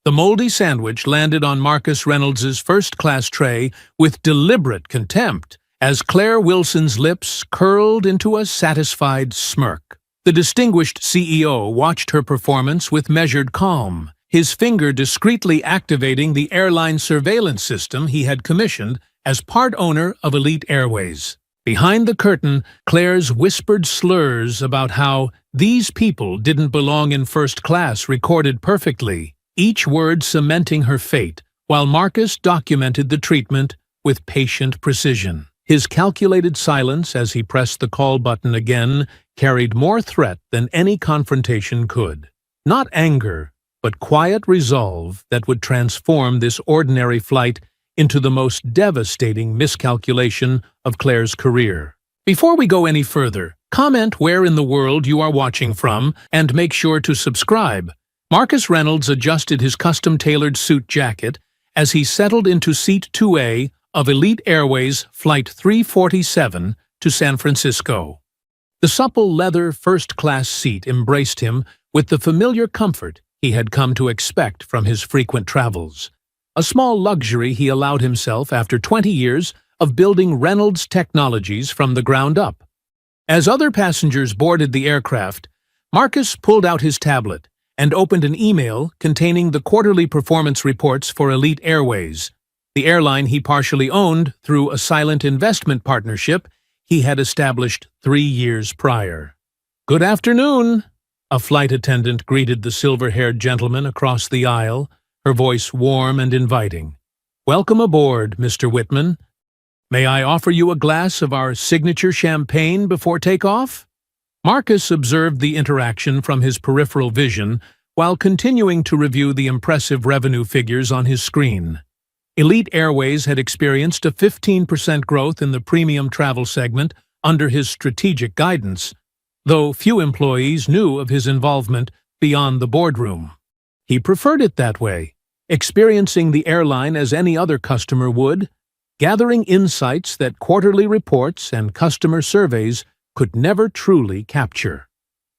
The moldy sandwich landed on Marcus Reynolds's first-class tray with deliberate contempt, as Claire Wilson's lips curled into a satisfied smirk. The distinguished CEO watched her performance with measured calm, his finger discreetly activating the airline surveillance system he had commissioned as part owner of Elite Airways. Behind the curtain, Claire's whispered slurs about how these people didn't belong in first class recorded perfectly, each word cementing her fate, while Marcus documented the treatment with patient precision. His calculated silence as he pressed the call button again carried more threat than any confrontation could. Not anger, but quiet resolve that would transform this ordinary flight into the most devastating miscalculation of Claire's career. Before we go any further, comment where in the world you are watching from and make sure to subscribe. Marcus Reynolds adjusted his custom-tailored suit jacket as he settled into Seat 2A of Elite Airways Flight 347 to San Francisco. The supple leather first-class seat embraced him with the familiar comfort he had come to expect from his frequent travels. A small luxury he allowed himself after 20 years of building Reynolds Technologies from the ground up. As other passengers boarded the aircraft, Marcus pulled out his tablet and opened an email containing the quarterly performance reports for Elite Airways, the airline he partially owned through a silent investment partnership he had established 3 years prior. "Good afternoon," a flight attendant greeted the silver-haired gentleman across the aisle, her voice warm and inviting. "Welcome aboard, Mr. Whitman. May I offer you a glass of our signature champagne before takeoff?" Marcus observed the interaction from his peripheral vision while continuing to review the impressive revenue figures on his screen. Elite Airways had experienced a 15% growth in the premium travel segment under his strategic guidance, though few employees knew of his involvement beyond the boardroom. He preferred it that way, experiencing the airline as any other customer would, gathering insights that quarterly reports and customer surveys could never truly capture.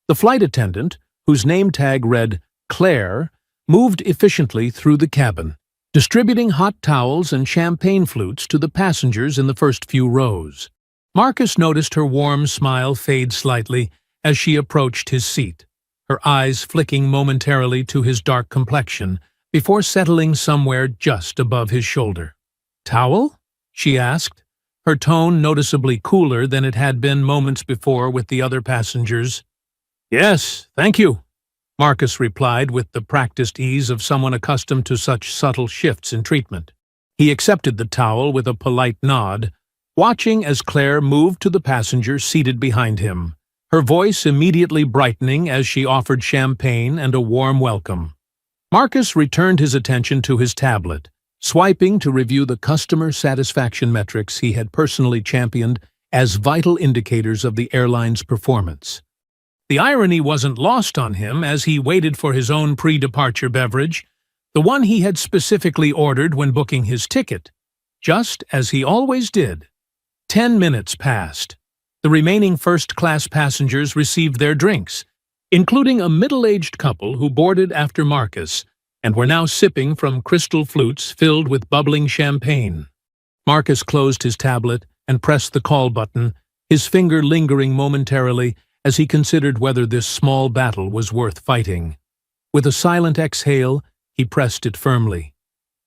The flight attendant, whose name tag read Claire, moved efficiently through the cabin, distributing hot towels and champagne flutes to the passengers in the first few rows. Marcus noticed her warm smile fade slightly as she approached his seat, her eyes flicking momentarily to his dark complexion before settling somewhere just above his shoulder. "Towel?" she asked, her tone noticeably cooler than it had been moments before with the other passengers. "Yes, thank you," Marcus replied with the practiced ease of someone accustomed to such subtle shifts in treatment. He accepted the towel with a polite nod, watching as Claire moved to the passenger seated behind him, her voice immediately brightening as she offered champagne and a warm welcome. Marcus returned his attention to his tablet, swiping to review the customer satisfaction metrics he had personally championed as vital indicators of the airline's performance. The irony wasn't lost on him as he waited for his own pre-departure beverage, the one he had specifically ordered when booking his ticket, just as he always did. 10 minutes passed. The remaining first-class passengers received their drinks, including a middle-aged couple who boarded after Marcus and were now sipping from crystal flutes filled with bubbling champagne. Marcus closed his tablet and pressed the call button, his finger lingering momentarily as he considered whether this small battle was worth fighting. With a silent exhale, he pressed it firmly.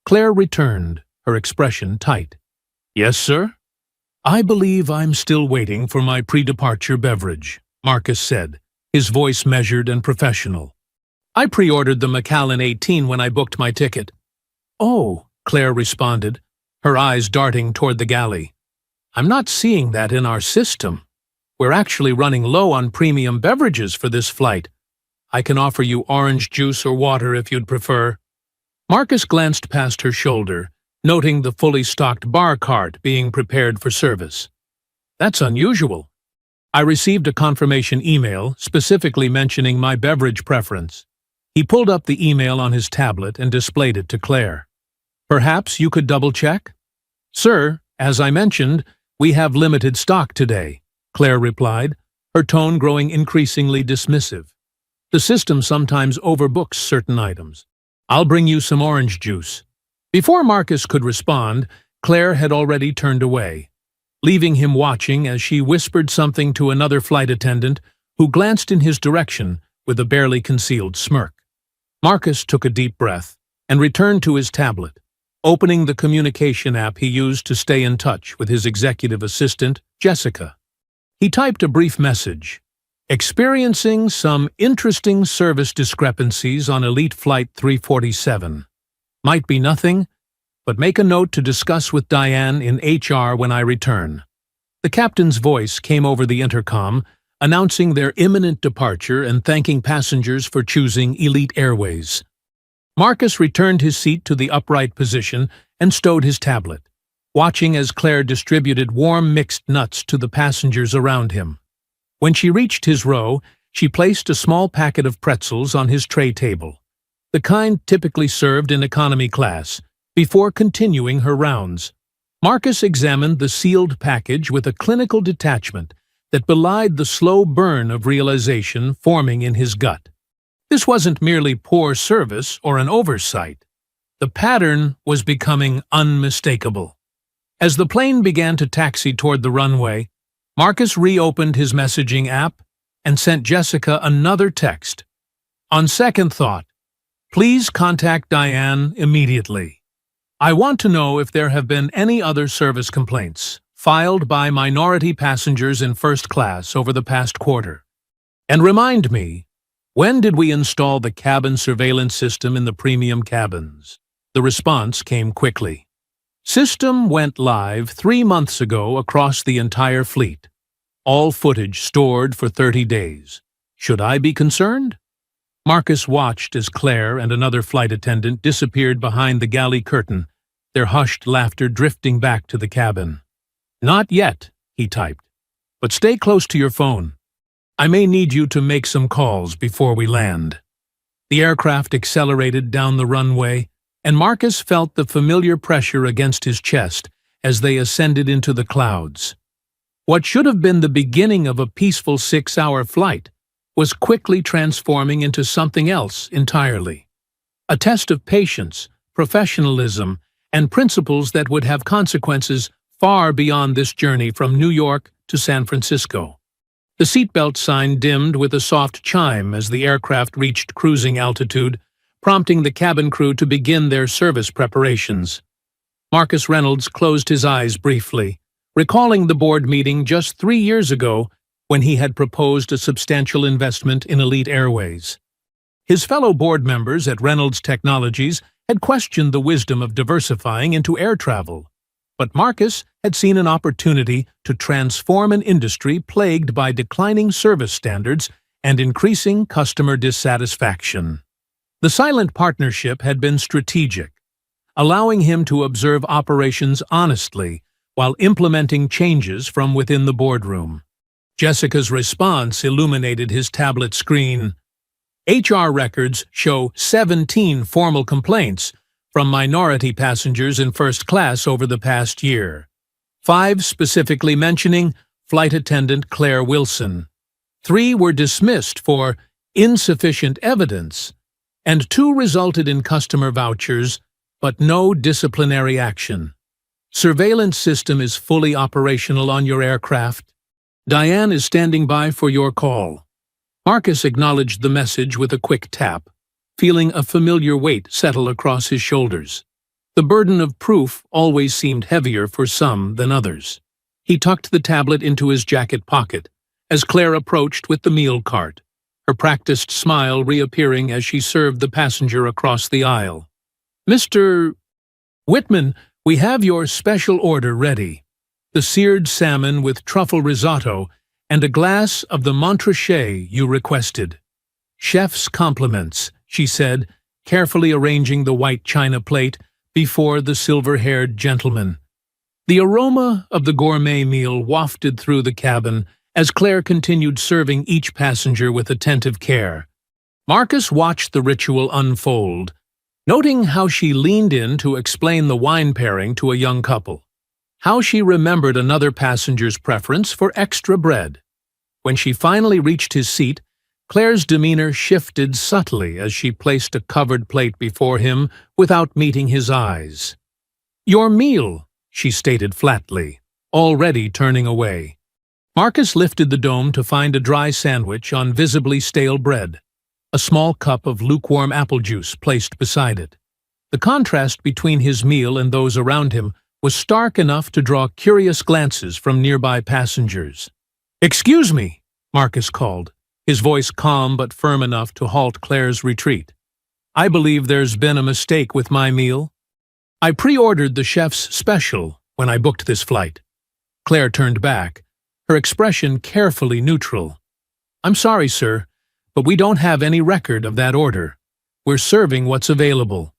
Claire returned, her expression tight. "Yes, sir?" "I believe I'm still waiting for my pre-departure beverage," Marcus said, his voice measured and professional. "I pre-ordered the Macallan 18 when I booked my ticket." "Oh," Claire responded, her eyes darting toward the galley. "I'm not seeing that in our system. We're actually running low on premium beverages for this flight. I can offer you orange juice or water if you'd prefer." Marcus glanced past her shoulder, noting the fully stocked bar cart being prepared for service. "That's unusual. I received a confirmation email specifically mentioning my beverage preference." He pulled up the email on his tablet and displayed it to Claire. "Perhaps you could double-check?" "Sir, as I mentioned, we have limited stock today," Claire replied, her tone growing increasingly dismissive. "The system sometimes overbooks certain items." I'll bring you some orange juice." Before Marcus could respond, Claire had already turned away, leaving him watching as she whispered something to another flight attendant who glanced in his direction with a barely concealed smirk. Marcus took a deep breath and returned to his tablet, opening the communication app he used to stay in touch with his executive assistant, Jessica. He typed a brief message, "Experiencing some interesting service discrepancies on Elite Flight 347. Might be nothing, but make a note to discuss with Diane in HR when I return." The captain's voice came over the intercom, announcing their imminent departure and thanking passengers for choosing Elite Airways. Marcus returned his seat to the upright position and stowed his tablet, watching as Claire distributed warm mixed nuts to the passengers around him. When she reached his row, she placed a small packet of pretzels on his tray table, the kind typically served in economy class, before continuing her rounds. Marcus examined the sealed package with a clinical detachment that belied the slow burn of realization forming in his gut. This wasn't merely poor service or an oversight. The pattern was becoming unmistakable. As the plane began to taxi toward the runway, Marcus reopened his messaging app and sent Jessica another text. "On second thought, please contact Diane immediately. I want to know if there have been any other service complaints filed by minority passengers in first class over the past quarter. And remind me, when did we install the cabin surveillance system in the premium cabins?" The response came quickly. "System went live 3 months ago across the entire fleet. All footage stored for 30 days. Should I be concerned?" Marcus watched as Claire and another flight attendant disappeared behind the galley curtain, their hushed laughter drifting back to the cabin. "Not yet," he typed, "but stay close to your phone. I may need you to make some calls before we land." The aircraft accelerated down the runway, and Marcus felt the familiar pressure against his chest as they ascended into the clouds. What should have been the beginning of a peaceful 6-hour flight was quickly transforming into something else entirely. A test of patience, professionalism, and principles that would have consequences far beyond this journey from New York to San Francisco. The seatbelt sign dimmed with a soft chime as the aircraft reached cruising altitude, prompting the cabin crew to begin their service preparations. Marcus Reynolds closed his eyes briefly, recalling the board meeting just 3 years ago when he had proposed a substantial investment in Elite Airways. His fellow board members at Reynolds Technologies had questioned the wisdom of diversifying into air travel, but Marcus had seen an opportunity to transform an industry plagued by declining service standards and increasing customer dissatisfaction. The silent partnership had been strategic, allowing him to observe operations honestly while implementing changes from within the boardroom. Jessica's response illuminated his tablet screen. HR records show 17 formal complaints from minority passengers in first class over the past year, 5 specifically mentioning flight attendant Claire Wilson. 3 were dismissed for insufficient evidence, and 2 resulted in customer vouchers, but no disciplinary action. Surveillance system is fully operational on your aircraft. Diane is standing by for your call. Marcus acknowledged the message with a quick tap, feeling a familiar weight settle across his shoulders. The burden of proof always seemed heavier for some than others. He tucked the tablet into his jacket pocket as Claire approached with the meal cart, her practiced smile reappearing as she served the passenger across the aisle. "Mr. Whitman, we have your special order ready. The seared salmon with truffle risotto and a glass of the Montrachet you requested." "Chef's compliments," she said, carefully arranging the white china plate before the silver-haired gentleman. The aroma of the gourmet meal wafted through the cabin as Claire continued serving each passenger with attentive care. Marcus watched the ritual unfold, noting how she leaned in to explain the wine pairing to a young couple, how she remembered another passenger's preference for extra bread. When she finally reached his seat, Claire's demeanor shifted subtly as she placed a covered plate before him without meeting his eyes. "Your meal," she stated flatly, already turning away. Marcus lifted the dome to find a dry sandwich on visibly stale bread, a small cup of lukewarm apple juice placed beside it. The contrast between his meal and those around him was stark enough to draw curious glances from nearby passengers. "Excuse me," Marcus called, his voice calm but firm enough to halt Claire's retreat. "I believe there's been a mistake with my meal. I pre-ordered the chef's special when I booked this flight." Claire turned back, her expression carefully neutral. "I'm sorry, sir, but we don't have any record of that order. We're serving what's available."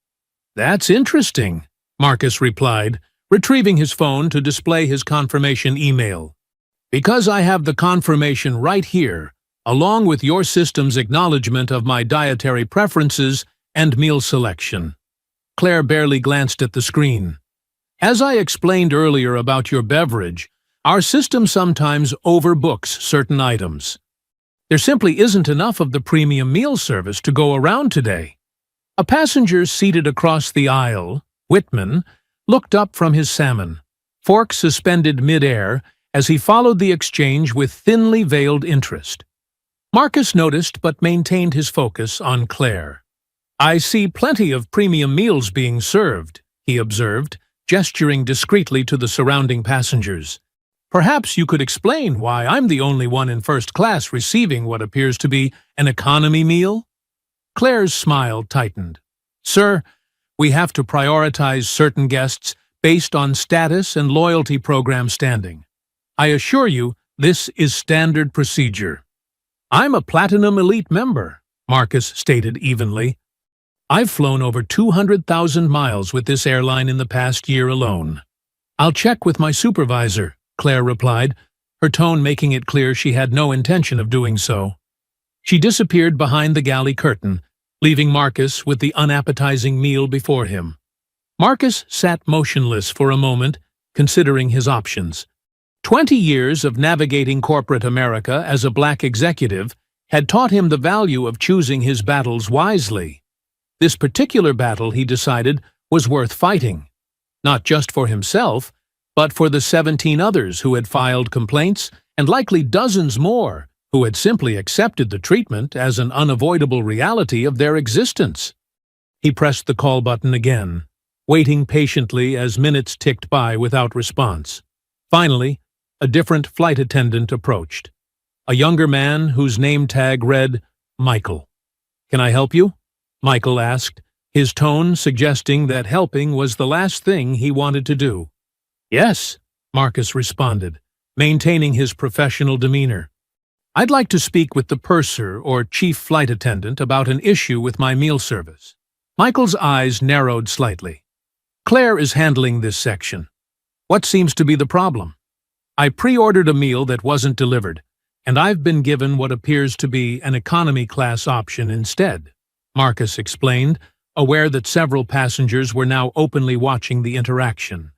"That's interesting," Marcus replied, retrieving his phone to display his confirmation email. "Because I have the confirmation right here, along with your system's acknowledgement of my dietary preferences and meal selection." Claire barely glanced at the screen. "As I explained earlier about your beverage, our system sometimes overbooks certain items. There simply isn't enough of the premium meal service to go around today." A passenger seated across the aisle, Whitman, looked up from his salmon, fork suspended mid-air as he followed the exchange with thinly veiled interest. Marcus noticed but maintained his focus on Claire. "I see plenty of premium meals being served," he observed, gesturing discreetly to the surrounding passengers. "Perhaps you could explain why I'm the only one in first class receiving what appears to be an economy meal?" Claire's smile tightened. "Sir, we have to prioritize certain guests based on status and loyalty program standing. I assure you, this is standard procedure." "I'm a Platinum Elite member," Marcus stated evenly. "I've flown over 200,000 miles with this airline in the past year alone." "I'll check with my supervisor," Claire replied, her tone making it clear she had no intention of doing so. She disappeared behind the galley curtain, leaving Marcus with the unappetizing meal before him. Marcus sat motionless for a moment, considering his options. 20 years of navigating corporate America as a black executive had taught him the value of choosing his battles wisely. This particular battle, he decided, was worth fighting, not just for himself, but for the 17 others who had filed complaints, and likely dozens more who had simply accepted the treatment as an unavoidable reality of their existence. He pressed the call button again, waiting patiently as minutes ticked by without response. Finally, a different flight attendant approached. A younger man whose name tag read, Michael. "Can I help you?" Michael asked, his tone suggesting that helping was the last thing he wanted to do. "Yes," Marcus responded, maintaining his professional demeanor. "I'd like to speak with the purser or chief flight attendant about an issue with my meal service." Michael's eyes narrowed slightly. "Claire is handling this section. What seems to be the problem?" "I pre-ordered a meal that wasn't delivered, and I've been given what appears to be an economy class option instead," Marcus explained, aware that several passengers were now openly watching the interaction.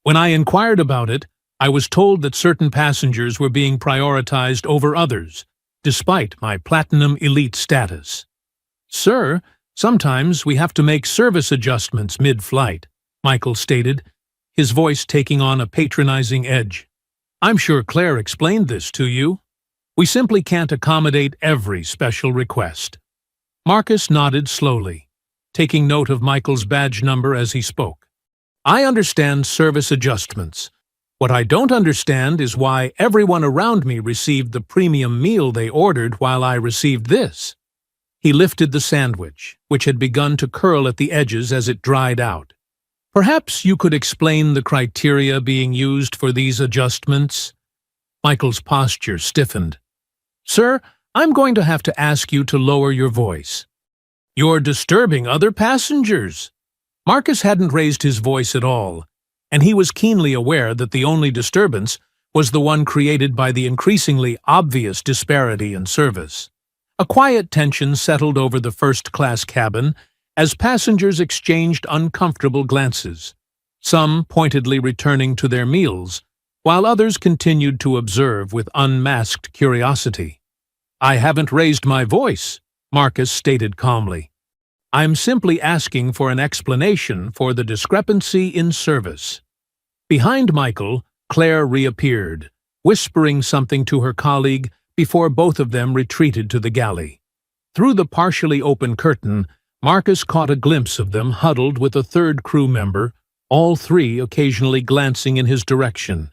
"When I inquired about it, I was told that certain passengers were being prioritized over others, despite my Platinum Elite status." "Sir, sometimes we have to make service adjustments mid-flight," Michael stated, his voice taking on a patronizing edge. "I'm sure Claire explained this to you. We simply can't accommodate every special request." Marcus nodded slowly, taking note of Michael's badge number as he spoke. "I understand service adjustments. What I don't understand is why everyone around me received the premium meal they ordered while I received this." He lifted the sandwich, which had begun to curl at the edges as it dried out. "Perhaps you could explain the criteria being used for these adjustments?" Michael's posture stiffened. "Sir, I'm going to have to ask you to lower your voice. You're disturbing other passengers." Marcus hadn't raised his voice at all, and he was keenly aware that the only disturbance was the one created by the increasingly obvious disparity in service. A quiet tension settled over the first-class cabin as passengers exchanged uncomfortable glances, some pointedly returning to their meals, while others continued to observe with unmasked curiosity. "I haven't raised my voice," Marcus stated calmly. "I'm simply asking for an explanation for the discrepancy in service." Behind Michael, Claire reappeared, whispering something to her colleague before both of them retreated to the galley. Through the partially open curtain, Marcus caught a glimpse of them huddled with a third crew member, all three occasionally glancing in his direction.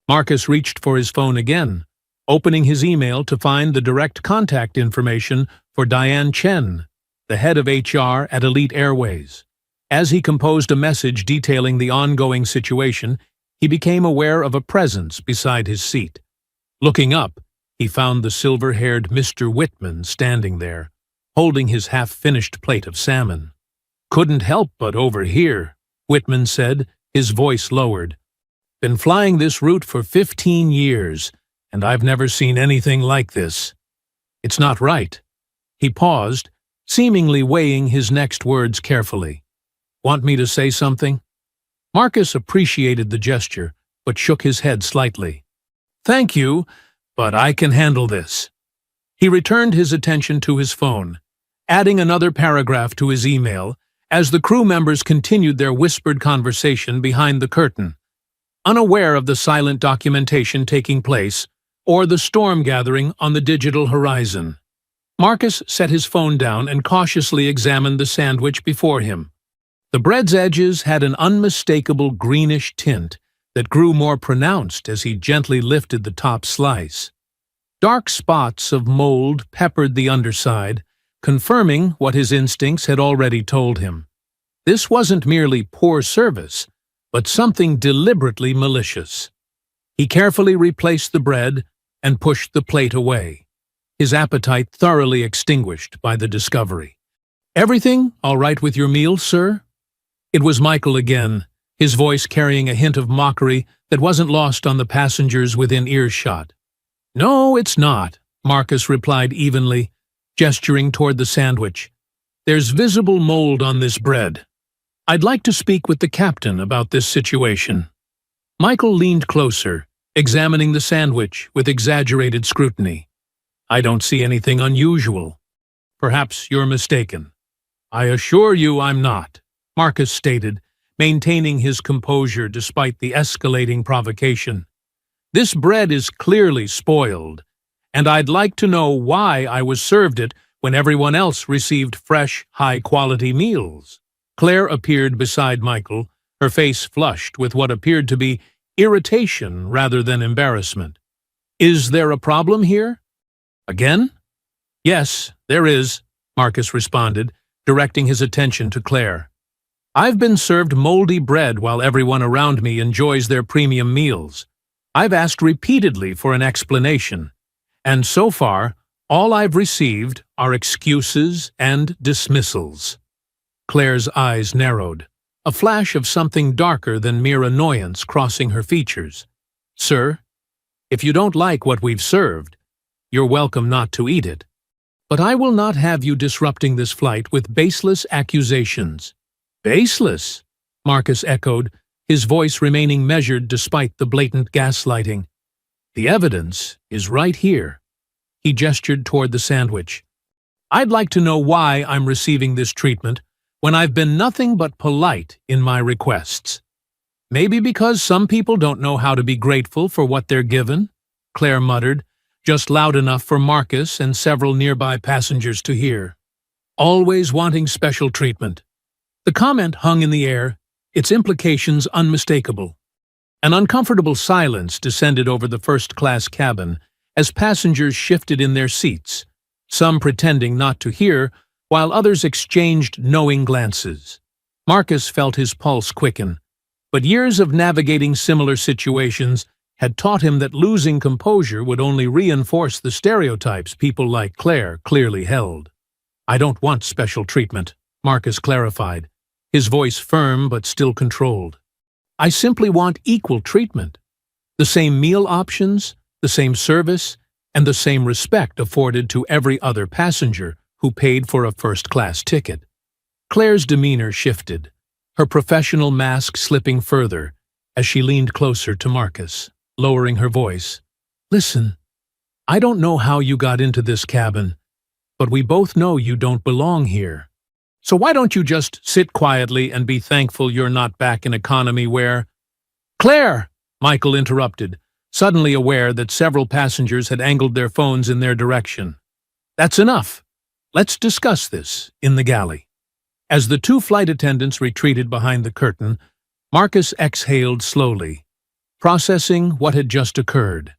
Marcus reached for his phone again, opening his email to find the direct contact information for Diane Chen, the head of HR at Elite Airways. As he composed a message detailing the ongoing situation, he became aware of a presence beside his seat. Looking up, he found the silver-haired Mr. Whitman standing there, holding his half-finished plate of salmon. "Couldn't help but overhear," Whitman said, his voice lowered. "Been flying this route for 15 years, and I've never seen anything like this. It's not right." He paused, seemingly weighing his next words carefully. "Want me to say something?" Marcus appreciated the gesture, but shook his head slightly. "Thank you, but I can handle this." He returned his attention to his phone, adding another paragraph to his email as the crew members continued their whispered conversation behind the curtain, unaware of the silent documentation taking place or the storm gathering on the digital horizon. Marcus set his phone down and cautiously examined the sandwich before him. The bread's edges had an unmistakable greenish tint that grew more pronounced as he gently lifted the top slice. Dark spots of mold peppered the underside, confirming what his instincts had already told him. This wasn't merely poor service, but something deliberately malicious. He carefully replaced the bread and pushed the plate away, his appetite thoroughly extinguished by the discovery. "Everything all right with your meal, sir?" It was Michael again, his voice carrying a hint of mockery that wasn't lost on the passengers within earshot. "No, it's not," Marcus replied evenly, gesturing toward the sandwich. "There's visible mold on this bread. I'd like to speak with the captain about this situation." Michael leaned closer, examining the sandwich with exaggerated scrutiny. "I don't see anything unusual. Perhaps you're mistaken." "I assure you I'm not," Marcus stated, maintaining his composure despite the escalating provocation. "This bread is clearly spoiled, and I'd like to know why I was served it when everyone else received fresh, high-quality meals." Claire appeared beside Michael, her face flushed with what appeared to be irritation rather than embarrassment. "Is there a problem here?" "Again?" "Yes, there is," Marcus responded, directing his attention to Claire. "I've been served moldy bread while everyone around me enjoys their premium meals. I've asked repeatedly for an explanation, and so far, all I've received are excuses and dismissals." Claire's eyes narrowed, a flash of something darker than mere annoyance crossing her features. "Sir, if you don't like what we've served, you're welcome not to eat it. But I will not have you disrupting this flight with baseless accusations." "Baseless?" Marcus echoed, his voice remaining measured despite the blatant gaslighting. "The evidence is right here." He gestured toward the sandwich. "I'd like to know why I'm receiving this treatment when I've been nothing but polite in my requests. Maybe because some people don't know how to be grateful for what they're given," Claire muttered, just loud enough for Marcus and several nearby passengers to hear. "Always wanting special treatment." The comment hung in the air, its implications unmistakable. An uncomfortable silence descended over the first-class cabin as passengers shifted in their seats, some pretending not to hear, while others exchanged knowing glances. Marcus felt his pulse quicken, but years of navigating similar situations had taught him that losing composure would only reinforce the stereotypes people like Claire clearly held. "I don't want special treatment," Marcus clarified, his voice firm but still controlled. "I simply want equal treatment. The same meal options, the same service, and the same respect afforded to every other passenger who paid for a first-class ticket." Claire's demeanor shifted, her professional mask slipping further as she leaned closer to Marcus, lowering her voice. "Listen, I don't know how you got into this cabin, but we both know you don't belong here. So why don't you just sit quietly and be thankful you're not back in economy where— Claire! Michael interrupted, suddenly aware that several passengers had angled their phones in their direction. That's enough. Let's discuss this in the galley. As the two flight attendants retreated behind the curtain, Marcus exhaled slowly, processing what had just occurred.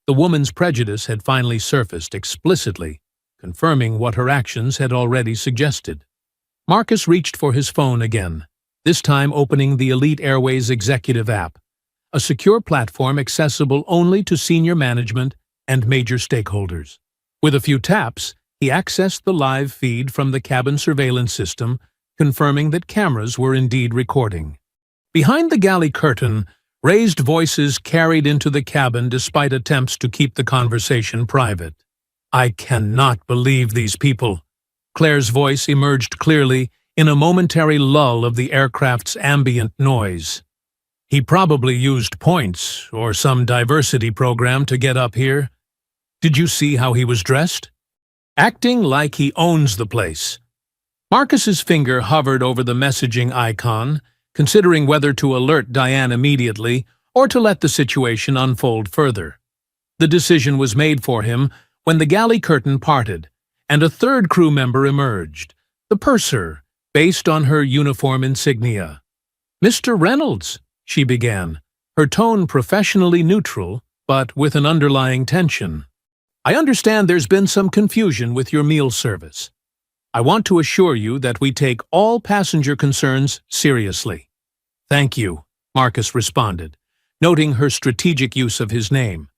The woman's prejudice had finally surfaced explicitly, confirming what her actions had already suggested. Marcus reached for his phone again, this time opening the Elite Airways Executive app, a secure platform accessible only to senior management and major stakeholders. With a few taps, he accessed the live feed from the cabin surveillance system, confirming that cameras were indeed recording. Behind the galley curtain, raised voices carried into the cabin despite attempts to keep the conversation private. I cannot believe these people. Claire's voice emerged clearly in a momentary lull of the aircraft's ambient noise. He probably used points or some diversity program to get up here. Did you see how he was dressed? Acting like he owns the place. Marcus's finger hovered over the messaging icon, considering whether to alert Diane immediately or to let the situation unfold further. The decision was made for him when the galley curtain parted, and a third crew member emerged, the purser, based on her uniform insignia. "Mr. Reynolds," she began, her tone professionally neutral, but with an underlying tension. "I understand there's been some confusion with your meal service. I want to assure you that we take all passenger concerns seriously." "Thank you," Marcus responded, noting her strategic use of his name.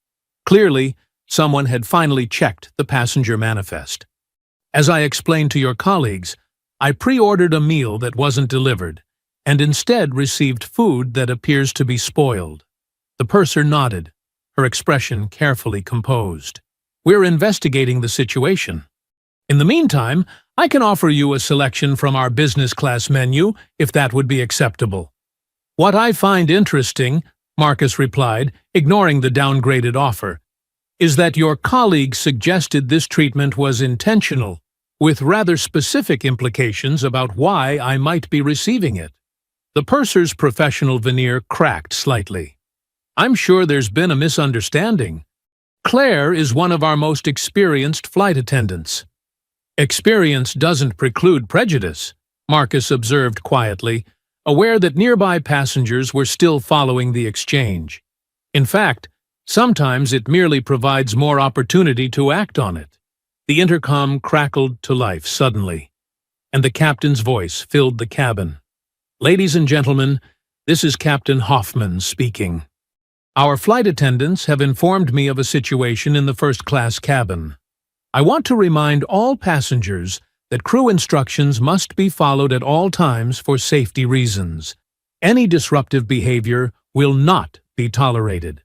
Clearly, someone had finally checked the passenger manifest. "As I explained to your colleagues, I pre-ordered a meal that wasn't delivered, and instead received food that appears to be spoiled." The purser nodded, her expression carefully composed. "We're investigating the situation. In the meantime, I can offer you a selection from our business class menu, if that would be acceptable." "What I find interesting," Marcus replied, ignoring the downgraded offer, "is that your colleague suggested this treatment was intentional, with rather specific implications about why I might be receiving it." The purser's professional veneer cracked slightly. "I'm sure there's been a misunderstanding. Claire is one of our most experienced flight attendants." "Experience doesn't preclude prejudice," Marcus observed quietly, aware that nearby passengers were still following the exchange. In fact, sometimes it merely provides more opportunity to act on it. The intercom crackled to life suddenly, and the captain's voice filled the cabin. "Ladies and gentlemen, this is Captain Hoffman speaking. Our flight attendants have informed me of a situation in the first-class cabin. I want to remind all passengers that crew instructions must be followed at all times for safety reasons. Any disruptive behavior will not be tolerated."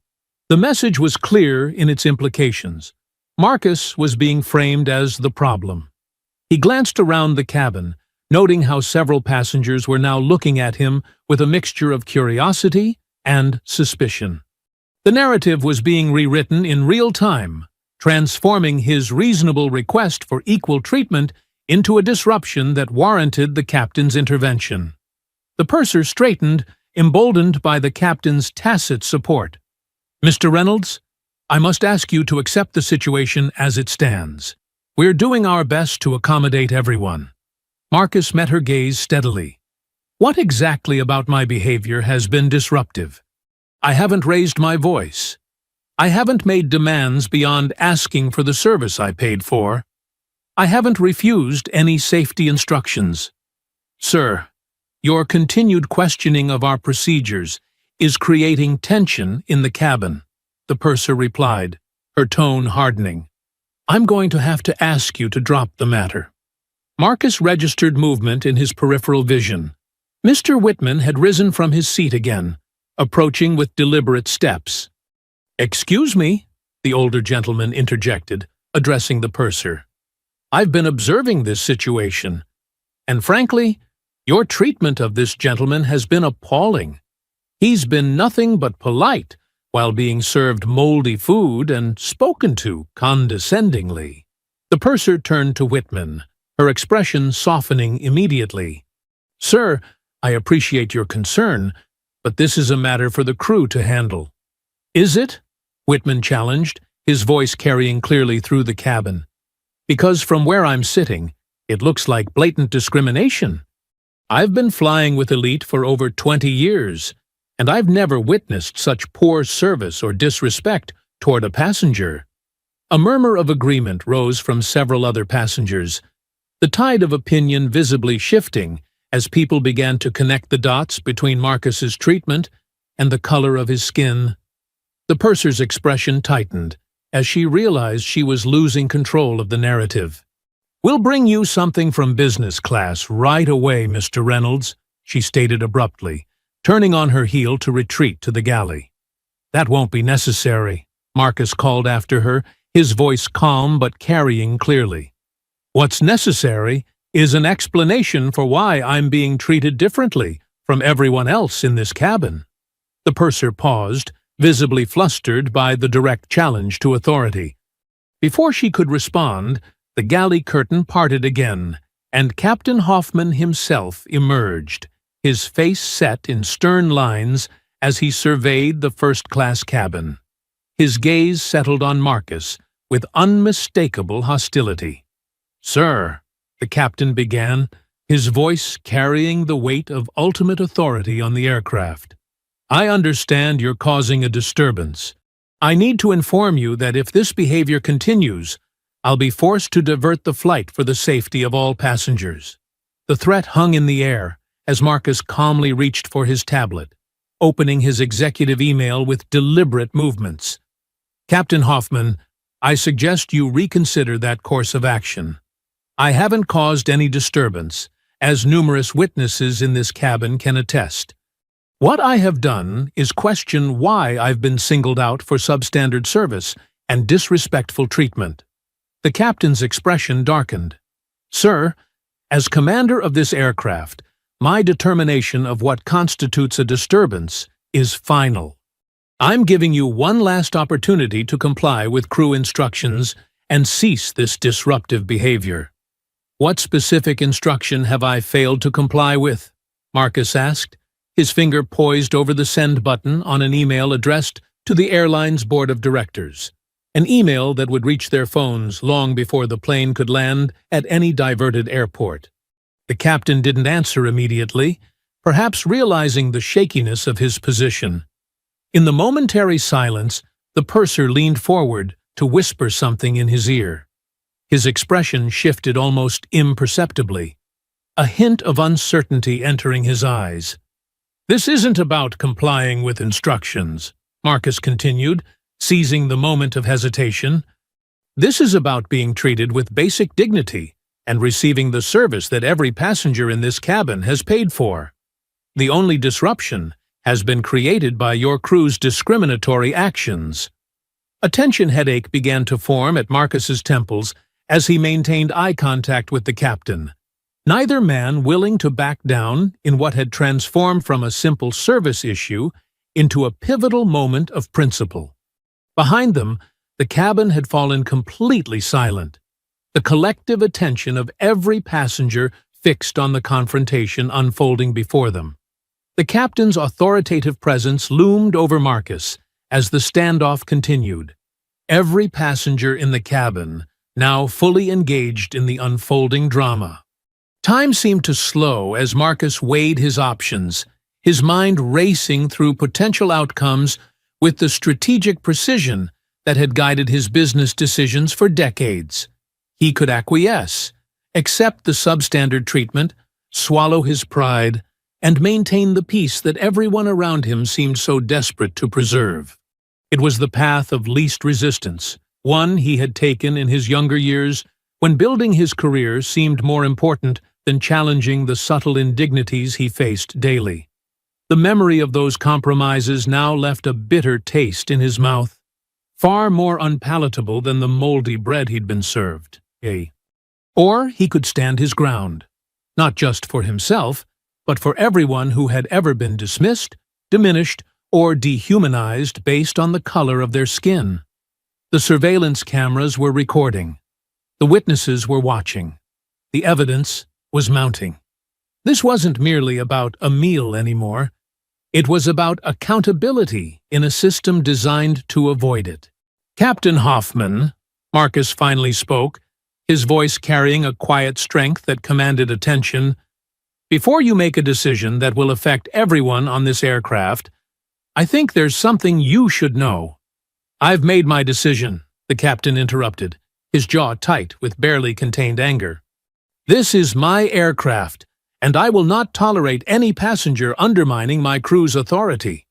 The message was clear in its implications. Marcus was being framed as the problem. He glanced around the cabin, noting how several passengers were now looking at him with a mixture of curiosity and suspicion. The narrative was being rewritten in real time, transforming his reasonable request for equal treatment into a disruption that warranted the captain's intervention. The purser straightened, emboldened by the captain's tacit support. "Mr. Reynolds, I must ask you to accept the situation as it stands. We're doing our best to accommodate everyone." Marcus met her gaze steadily. "What exactly about my behavior has been disruptive? I haven't raised my voice. I haven't made demands beyond asking for the service I paid for. I haven't refused any safety instructions. Sir, your continued questioning of our procedures is creating tension in the cabin," the purser replied, her tone hardening. "I'm going to have to ask you to drop the matter." Marcus registered movement in his peripheral vision. Mr. Whitman had risen from his seat again, approaching with deliberate steps. "Excuse me," the older gentleman interjected, addressing the purser. "I've been observing this situation, and frankly, your treatment of this gentleman has been appalling. He's been nothing but polite, while being served moldy food and spoken to condescendingly. The purser turned to Whitman, her expression softening immediately. "Sir, I appreciate your concern, but this is a matter for the crew to handle." "Is it?" Whitman challenged, his voice carrying clearly through the cabin. "Because from where I'm sitting, it looks like blatant discrimination. I've been flying with Elite for over 20 years, and I've never witnessed such poor service or disrespect toward a passenger." A murmur of agreement rose from several other passengers, the tide of opinion visibly shifting as people began to connect the dots between Marcus's treatment and the color of his skin. The purser's expression tightened as she realized she was losing control of the narrative. "We'll bring you something from business class right away, Mr. Reynolds," she stated abruptly, turning on her heel to retreat to the galley. "That won't be necessary," Marcus called after her, his voice calm but carrying clearly. "What's necessary is an explanation for why I'm being treated differently from everyone else in this cabin." The purser paused, visibly flustered by the direct challenge to authority. Before she could respond, the galley curtain parted again, and Captain Hoffman himself emerged, his face set in stern lines as he surveyed the first-class cabin. His gaze settled on Marcus with unmistakable hostility. "Sir," the captain began, his voice carrying the weight of ultimate authority on the aircraft, "I understand you're causing a disturbance. I need to inform you that if this behavior continues, I'll be forced to divert the flight for the safety of all passengers." The threat hung in the air as Marcus calmly reached for his tablet, opening his executive email with deliberate movements. "Captain Hoffman, I suggest you reconsider that course of action. I haven't caused any disturbance, as numerous witnesses in this cabin can attest. What I have done is question why I've been singled out for substandard service and disrespectful treatment." The captain's expression darkened. "Sir, as commander of this aircraft, my determination of what constitutes a disturbance is final. I'm giving you one last opportunity to comply with crew instructions and cease this disruptive behavior." "What specific instruction have I failed to comply with?" Marcus asked, his finger poised over the send button on an email addressed to the airline's board of directors, an email that would reach their phones long before the plane could land at any diverted airport. The captain didn't answer immediately, perhaps realizing the shakiness of his position. In the momentary silence, the purser leaned forward to whisper something in his ear. His expression shifted almost imperceptibly, a hint of uncertainty entering his eyes. "This isn't about complying with instructions," Marcus continued, seizing the moment of hesitation. "This is about being treated with basic dignity and receiving the service that every passenger in this cabin has paid for. The only disruption has been created by your crew's discriminatory actions." A tension headache began to form at Marcus's temples as he maintained eye contact with the captain, neither man willing to back down in what had transformed from a simple service issue into a pivotal moment of principle. Behind them, the cabin had fallen completely silent, the collective attention of every passenger fixed on the confrontation unfolding before them. The captain's authoritative presence loomed over Marcus as the standoff continued, every passenger in the cabin now fully engaged in the unfolding drama. Time seemed to slow as Marcus weighed his options, his mind racing through potential outcomes with the strategic precision that had guided his business decisions for decades. He could acquiesce, accept the substandard treatment, swallow his pride, and maintain the peace that everyone around him seemed so desperate to preserve. It was the path of least resistance, one he had taken in his younger years when building his career seemed more important than challenging the subtle indignities he faced daily. The memory of those compromises now left a bitter taste in his mouth, far more unpalatable than the moldy bread he'd been served. Or he could stand his ground, not just for himself, but for everyone who had ever been dismissed, diminished, or dehumanized based on the color of their skin. The surveillance cameras were recording. The witnesses were watching. The evidence was mounting. This wasn't merely about a meal anymore. It was about accountability in a system designed to avoid it. "Captain Hoffman," Marcus finally spoke, his voice carrying a quiet strength that commanded attention, "before you make a decision that will affect everyone on this aircraft, I think there's something you should know." "I've made my decision," the captain interrupted, his jaw tight with barely contained anger. "This is my aircraft, and I will not tolerate any passenger undermining my crew's authority."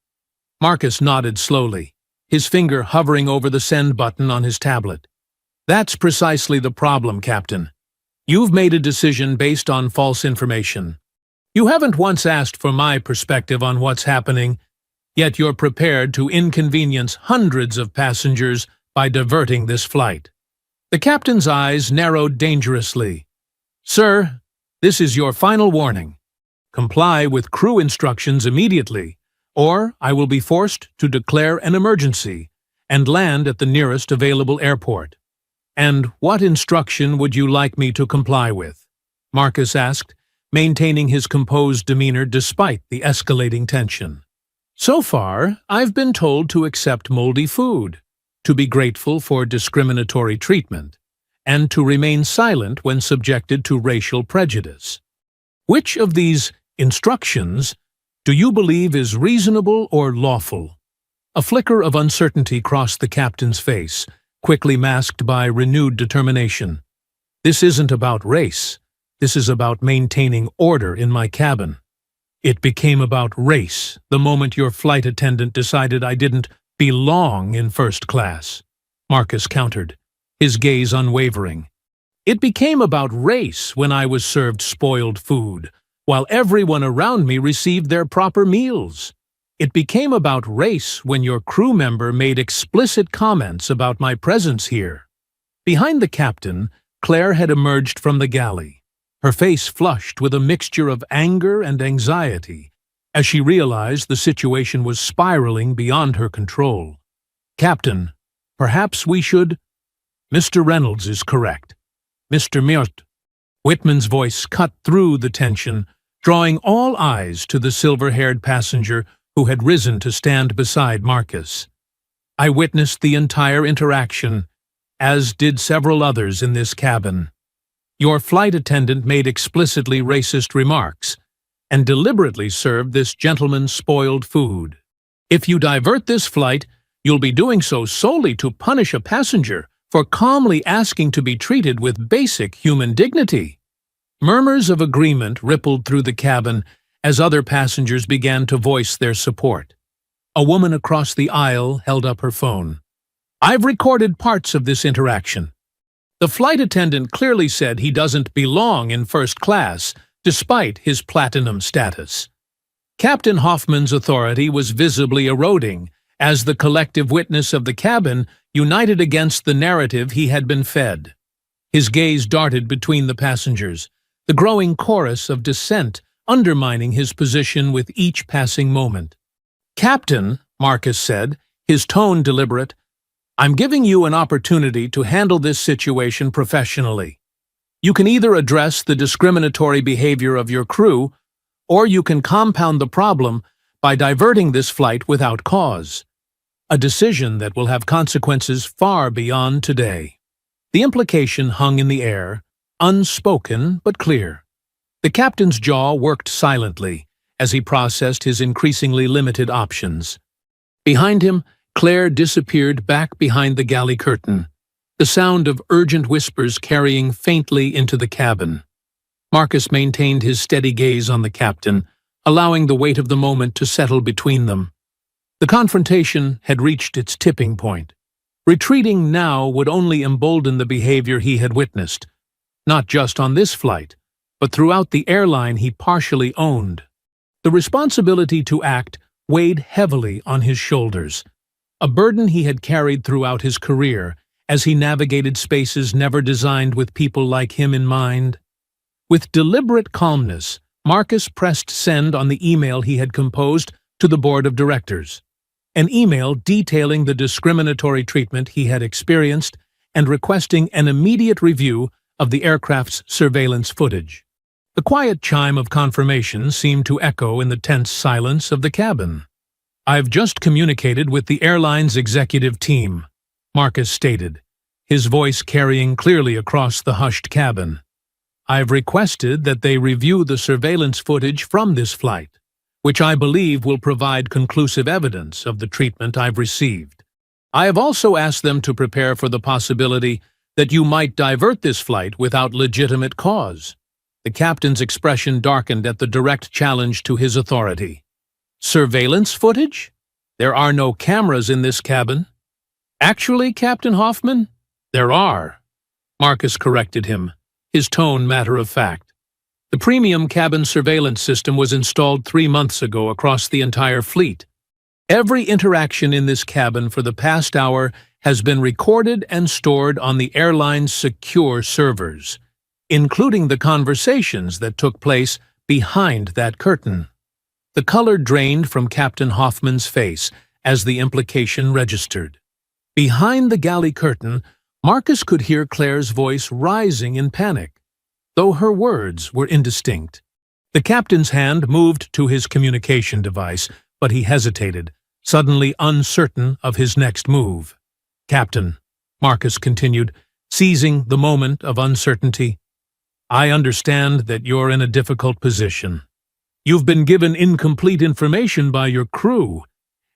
Marcus nodded slowly, his finger hovering over the send button on his tablet. "That's precisely the problem, Captain. You've made a decision based on false information. You haven't once asked for my perspective on what's happening, yet you're prepared to inconvenience hundreds of passengers by diverting this flight." The captain's eyes narrowed dangerously. "Sir, this is your final warning. Comply with crew instructions immediately, or I will be forced to declare an emergency and land at the nearest available airport." "And what instruction would you like me to comply with?" Marcus asked, maintaining his composed demeanor despite the escalating tension. "So far, I've been told to accept moldy food, to be grateful for discriminatory treatment, and to remain silent when subjected to racial prejudice. Which of these instructions do you believe is reasonable or lawful?" A flicker of uncertainty crossed the captain's face, quickly masked by renewed determination. "This isn't about race. This is about maintaining order in my cabin. It became about race the moment your flight attendant decided I didn't belong in first class," Marcus countered, his gaze unwavering. "It became about race when I was served spoiled food, while everyone around me received their proper meals. It became about race when your crew member made explicit comments about my presence here." Behind the captain, Claire had emerged from the galley, her face flushed with a mixture of anger and anxiety, as she realized the situation was spiraling beyond her control. "Captain, perhaps we should—" "Mr. Reynolds is correct. Mr. Mirt." Whitman's voice cut through the tension, drawing all eyes to the silver-haired passenger who had risen to stand beside Marcus. "I witnessed the entire interaction, as did several others in this cabin. Your flight attendant made explicitly racist remarks and deliberately served this gentleman spoiled food. If you divert this flight, you'll be doing so solely to punish a passenger for calmly asking to be treated with basic human dignity." Murmurs of agreement rippled through the cabin as other passengers began to voice their support. A woman across the aisle held up her phone. "I've recorded parts of this interaction. The flight attendant clearly said he doesn't belong in first class, despite his platinum status." Captain Hoffman's authority was visibly eroding as the collective witness of the cabin united against the narrative he had been fed. His gaze darted between the passengers, the growing chorus of dissent undermining his position with each passing moment. "Captain," Marcus said, his tone deliberate, "I'm giving you an opportunity to handle this situation professionally. You can either address the discriminatory behavior of your crew, or you can compound the problem by diverting this flight without cause. A decision that will have consequences far beyond today." The implication hung in the air, unspoken but clear. The captain's jaw worked silently as he processed his increasingly limited options. Behind him, Claire disappeared back behind the galley curtain, the sound of urgent whispers carrying faintly into the cabin. Marcus maintained his steady gaze on the captain, allowing the weight of the moment to settle between them. The confrontation had reached its tipping point. Retreating now would only embolden the behavior he had witnessed, not just on this flight, but throughout the airline he partially owned. The responsibility to act weighed heavily on his shoulders, a burden he had carried throughout his career as he navigated spaces never designed with people like him in mind. With deliberate calmness, Marcus pressed send on the email he had composed to the board of directors. an email detailing the discriminatory treatment he had experienced and requesting an immediate review of the aircraft's surveillance footage. The quiet chime of confirmation seemed to echo in the tense silence of the cabin. "I've just communicated with the airline's executive team," Marcus stated, his voice carrying clearly across the hushed cabin. "I've requested that they review the surveillance footage from this flight, which I believe will provide conclusive evidence of the treatment I've received. I have also asked them to prepare for the possibility that you might divert this flight without legitimate cause." The captain's expression darkened at the direct challenge to his authority. "Surveillance footage? There are no cameras in this cabin." "Actually, Captain Hoffman, there are," Marcus corrected him, his tone matter-of-fact. "The premium cabin surveillance system was installed 3 months ago across the entire fleet. Every interaction in this cabin for the past hour has been recorded and stored on the airline's secure servers, including the conversations that took place behind that curtain." The color drained from Captain Hoffman's face as the implication registered. Behind the galley curtain, Marcus could hear Claire's voice rising in panic, though her words were indistinct. The captain's hand moved to his communication device, but he hesitated, suddenly uncertain of his next move. "Captain," Marcus continued, seizing the moment of uncertainty, "I understand that you're in a difficult position. You've been given incomplete information by your crew,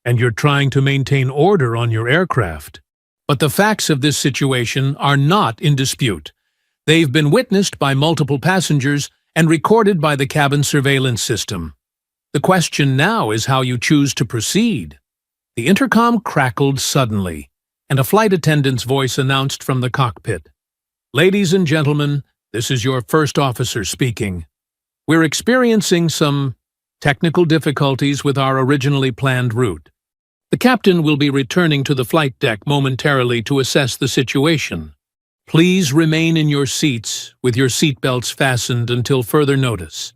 and you're trying to maintain order on your aircraft. But the facts of this situation are not in dispute. They've been witnessed by multiple passengers and recorded by the cabin surveillance system. The question now is how you choose to proceed." The intercom crackled suddenly, and a flight attendant's voice announced from the cockpit, "Ladies and gentlemen, this is your first officer speaking. We're experiencing some technical difficulties with our originally planned route. The captain will be returning to the flight deck momentarily to assess the situation. Please remain in your seats with your seatbelts fastened until further notice."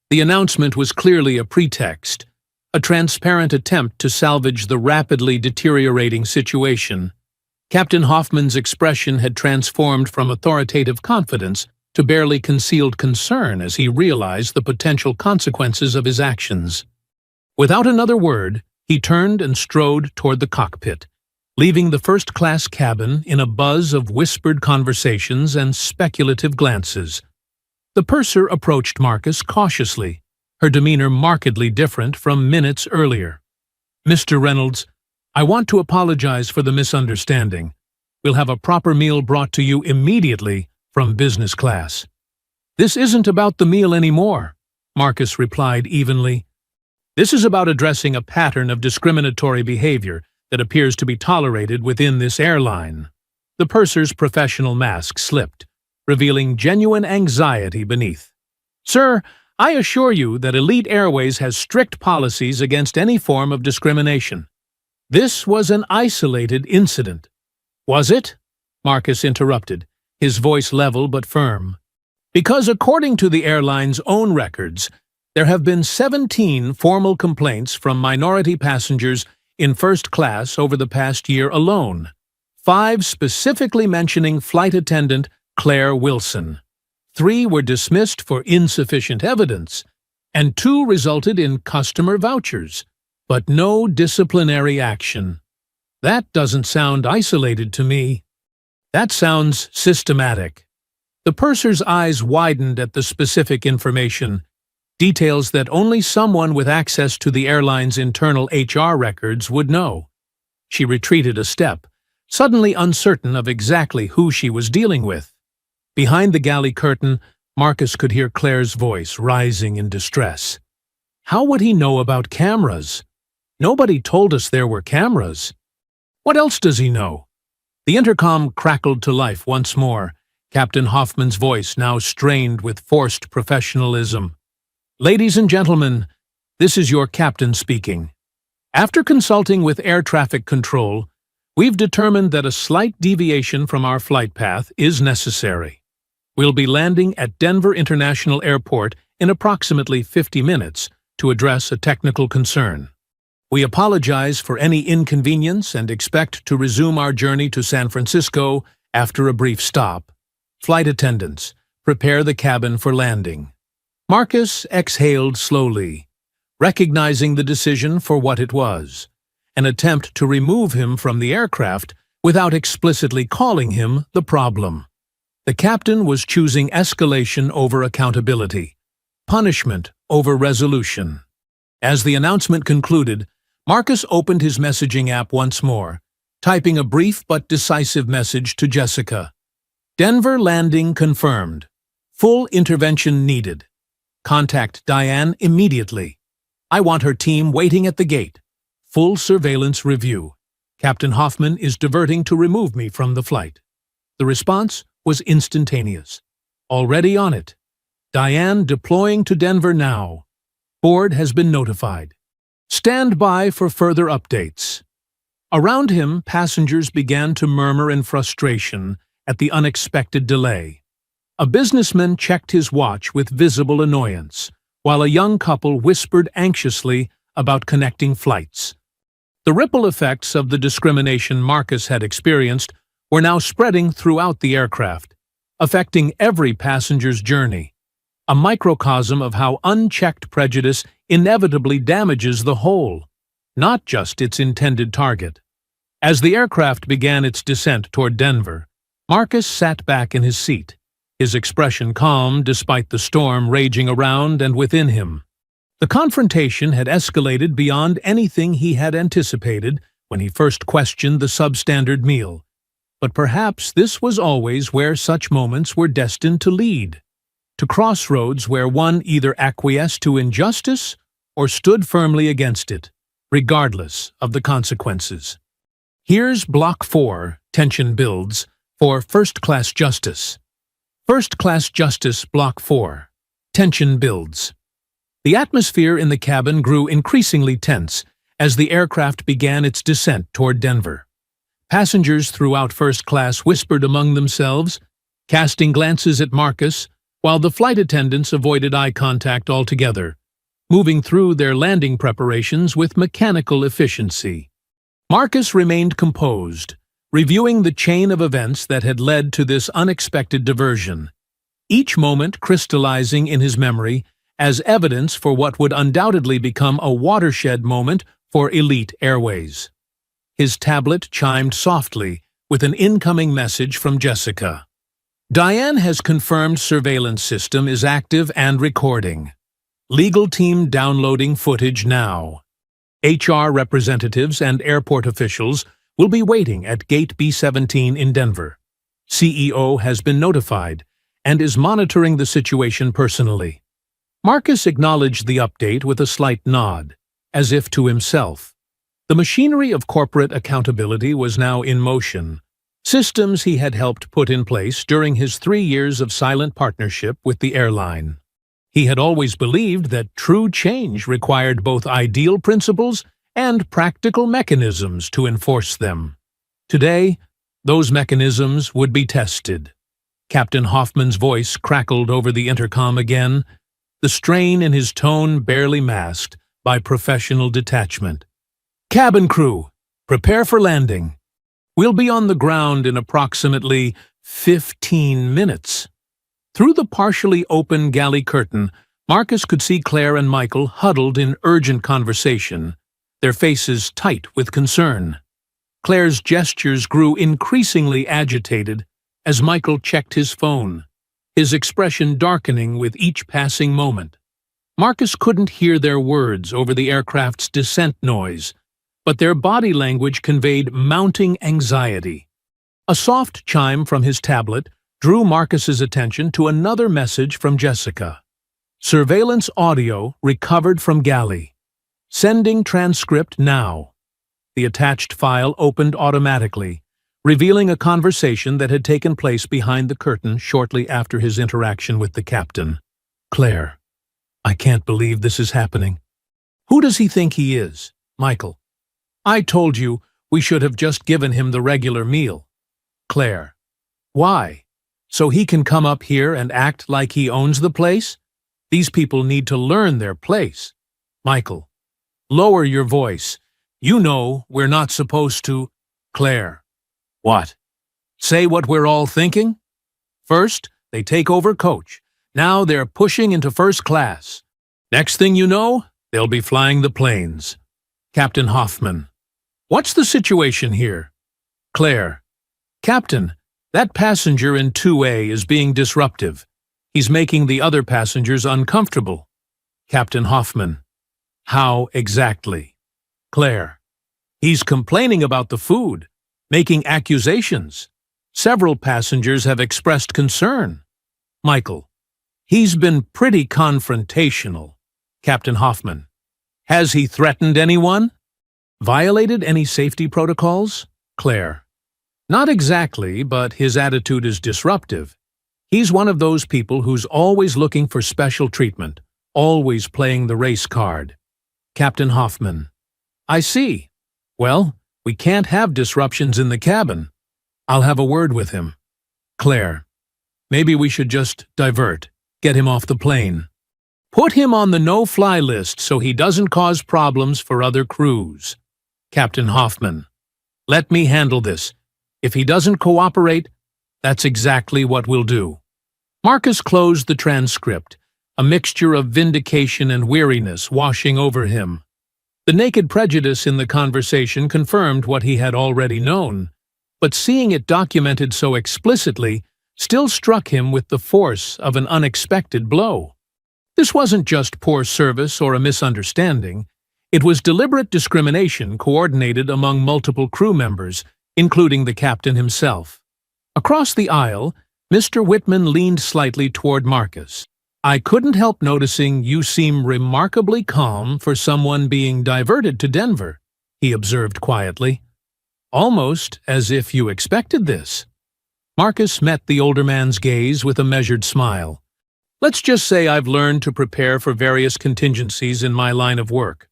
The announcement was clearly a pretext, a transparent attempt to salvage the rapidly deteriorating situation. Captain Hoffman's expression had transformed from authoritative confidence to barely concealed concern as he realized the potential consequences of his actions. Without another word, he turned and strode toward the cockpit, leaving the first-class cabin in a buzz of whispered conversations and speculative glances. The purser approached Marcus cautiously, her demeanor markedly different from minutes earlier. "Mr. Reynolds, I want to apologize for the misunderstanding. We'll have a proper meal brought to you immediately from business class." "This isn't about the meal anymore," Marcus replied evenly. "This is about addressing a pattern of discriminatory behavior that appears to be tolerated within this airline." The purser's professional mask slipped, revealing genuine anxiety beneath. "Sir, I assure you that Elite Airways has strict policies against any form of discrimination. This was an isolated incident." "Was it?" Marcus interrupted, his voice level but firm. "Because according to the airline's own records, there have been 17 formal complaints from minority passengers in first class over the past year alone, 5 specifically mentioning flight attendant Claire Wilson. 3 were dismissed for insufficient evidence, and 2 resulted in customer vouchers, but no disciplinary action. That doesn't sound isolated to me. That sounds systematic." The purser's eyes widened at the specific information, details that only someone with access to the airline's internal HR records would know. She retreated a step, suddenly uncertain of exactly who she was dealing with. Behind the galley curtain, Marcus could hear Claire's voice rising in distress. How would he know about cameras? Nobody told us there were cameras. What else does he know? The intercom crackled to life once more, Captain Hoffman's voice now strained with forced professionalism. "Ladies and gentlemen, this is your captain speaking. After consulting with air traffic control, we've determined that a slight deviation from our flight path is necessary. We'll be landing at Denver International Airport in approximately 50 minutes to address a technical concern." We apologize for any inconvenience and expect to resume our journey to San Francisco after a brief stop. Flight attendants, prepare the cabin for landing. Marcus exhaled slowly, recognizing the decision for what it was, an attempt to remove him from the aircraft without explicitly calling him the problem. The captain was choosing escalation over accountability, punishment over resolution. As the announcement concluded, Marcus opened his messaging app once more, typing a brief but decisive message to Jessica. Denver landing confirmed. Full intervention needed. Contact Diane immediately. I want her team waiting at the gate. Full surveillance review. Captain Hoffman is diverting to remove me from the flight. The response was instantaneous. Already on it. Diane deploying to Denver now. Board has been notified. Stand by for further updates. Around him, passengers began to murmur in frustration at the unexpected delay. A businessman checked his watch with visible annoyance, while a young couple whispered anxiously about connecting flights. The ripple effects of the discrimination Marcus had experienced were now spreading throughout the aircraft, affecting every passenger's journey, a microcosm of how unchecked prejudice inevitably damages the whole, not just its intended target. As the aircraft began its descent toward Denver, Marcus sat back in his seat, his expression calm despite the storm raging around and within him. The confrontation had escalated beyond anything he had anticipated when he first questioned the substandard meal, but perhaps this was always where such moments were destined to lead, to crossroads where one either acquiesced to injustice or stood firmly against it, regardless of the consequences. Here's Block 4, tension builds, for First-Class Justice. First-Class Justice, Block 4. Tension builds. The atmosphere in the cabin grew increasingly tense as the aircraft began its descent toward Denver. Passengers throughout first class whispered among themselves, casting glances at Marcus, while the flight attendants avoided eye contact altogether, moving through their landing preparations with mechanical efficiency. Marcus remained composed, reviewing the chain of events that had led to this unexpected diversion, each moment crystallizing in his memory as evidence for what would undoubtedly become a watershed moment for elite airways. His tablet chimed softly with an incoming message from Jessica. Diane has confirmed surveillance system is active and recording. Legal team downloading footage now. HR representatives and airport officials will be waiting at Gate B-17 in Denver. CEO has been notified and is monitoring the situation personally. Marcus acknowledged the update with a slight nod, as if to himself. The machinery of corporate accountability was now in motion, systems he had helped put in place during his 3 years of silent partnership with the airline. He had always believed that true change required both ideal principles and practical mechanisms to enforce them. Today, those mechanisms would be tested. Captain Hoffman's voice crackled over the intercom again, the strain in his tone barely masked by professional detachment. Cabin crew, prepare for landing. We'll be on the ground in approximately 15 minutes. Through the partially open galley curtain, Marcus could see Claire and Michael huddled in urgent conversation, their faces tight with concern. Claire's gestures grew increasingly agitated as Michael checked his phone, his expression darkening with each passing moment. Marcus couldn't hear their words over the aircraft's descent noise, but their body language conveyed mounting anxiety. A soft chime from his tablet drew Marcus's attention to another message from Jessica. Surveillance audio recovered from galley. Sending transcript now. The attached file opened automatically, revealing a conversation that had taken place behind the curtain shortly after his interaction with the captain. Claire, I can't believe this is happening. Who does he think he is? Michael. I told you we should have just given him the regular meal. Claire. Why? So he can come up here and act like he owns the place? These people need to learn their place. Michael. Lower your voice. You know we're not supposed to. Claire. What? Say what we're all thinking? First, they take over coach. Now they're pushing into first class. Next thing you know, they'll be flying the planes. Captain Hoffman. What's the situation here? Claire. Captain, that passenger in 2A is being disruptive. He's making the other passengers uncomfortable. Captain Hoffman. How exactly? Claire. He's complaining about the food, making accusations. Several passengers have expressed concern. Michael. He's been pretty confrontational. Captain Hoffman. Has he threatened anyone? Violated any safety protocols? Claire. Not exactly, but his attitude is disruptive. He's one of those people who's always looking for special treatment, always playing the race card. Captain Hoffman. I see. Well, we can't have disruptions in the cabin. I'll have a word with him. Claire. Maybe we should just divert, get him off the plane. Put him on the no-fly list so he doesn't cause problems for other crews. Captain Hoffman. Let me handle this. If he doesn't cooperate, that's exactly what we'll do. Marcus closed the transcript, a mixture of vindication and weariness washing over him. The naked prejudice in the conversation confirmed what he had already known, but seeing it documented so explicitly still struck him with the force of an unexpected blow. This wasn't just poor service or a misunderstanding. It was deliberate discrimination coordinated among multiple crew members, including the captain himself. Across the aisle, Mr. Whitman leaned slightly toward Marcus. I couldn't help noticing you seem remarkably calm for someone being diverted to Denver, he observed quietly. Almost as if you expected this. Marcus met the older man's gaze with a measured smile. Let's just say I've learned to prepare for various contingencies in my line of work.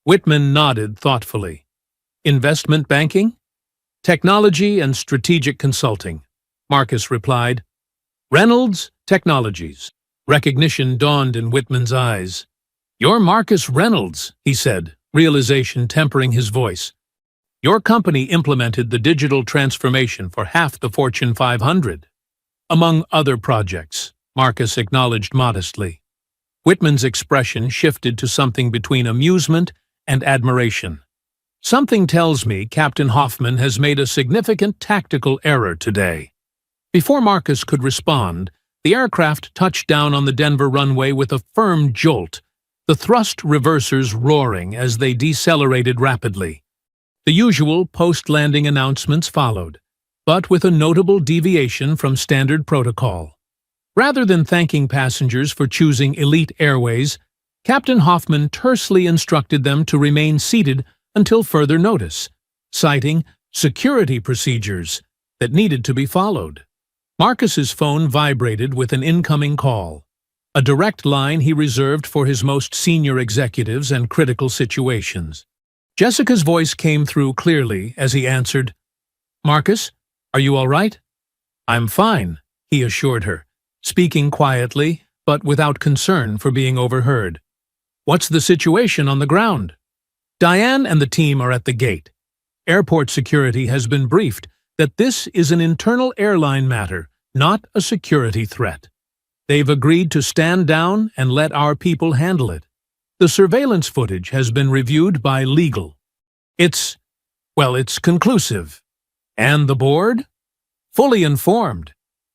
Whitman nodded thoughtfully. Investment banking? Technology and strategic consulting, Marcus replied. Reynolds Technologies. Recognition dawned in Whitman's eyes. You're Marcus Reynolds, he said, realization tempering his voice. Your company implemented the digital transformation for half the Fortune 500. Among other projects, Marcus acknowledged modestly. Whitman's expression shifted to something between amusement and admiration. Something tells me Captain Hoffman has made a significant tactical error today. Before Marcus could respond, the aircraft touched down on the Denver runway with a firm jolt, the thrust reversers roaring as they decelerated rapidly. The usual post-landing announcements followed, but with a notable deviation from standard protocol. Rather than thanking passengers for choosing Elite Airways, Captain Hoffman tersely instructed them to remain seated until further notice, citing security procedures that needed to be followed. Marcus's phone vibrated with an incoming call, a direct line he reserved for his most senior executives and critical situations. Jessica's voice came through clearly as he answered. Marcus, are you all right? I'm fine, he assured her, speaking quietly but without concern for being overheard. What's the situation on the ground? Diane and the team are at the gate. Airport security has been briefed that this is an internal airline matter, not a security threat. They've agreed to stand down and let our people handle it. The surveillance footage has been reviewed by legal. It's conclusive. And the board? Fully informed.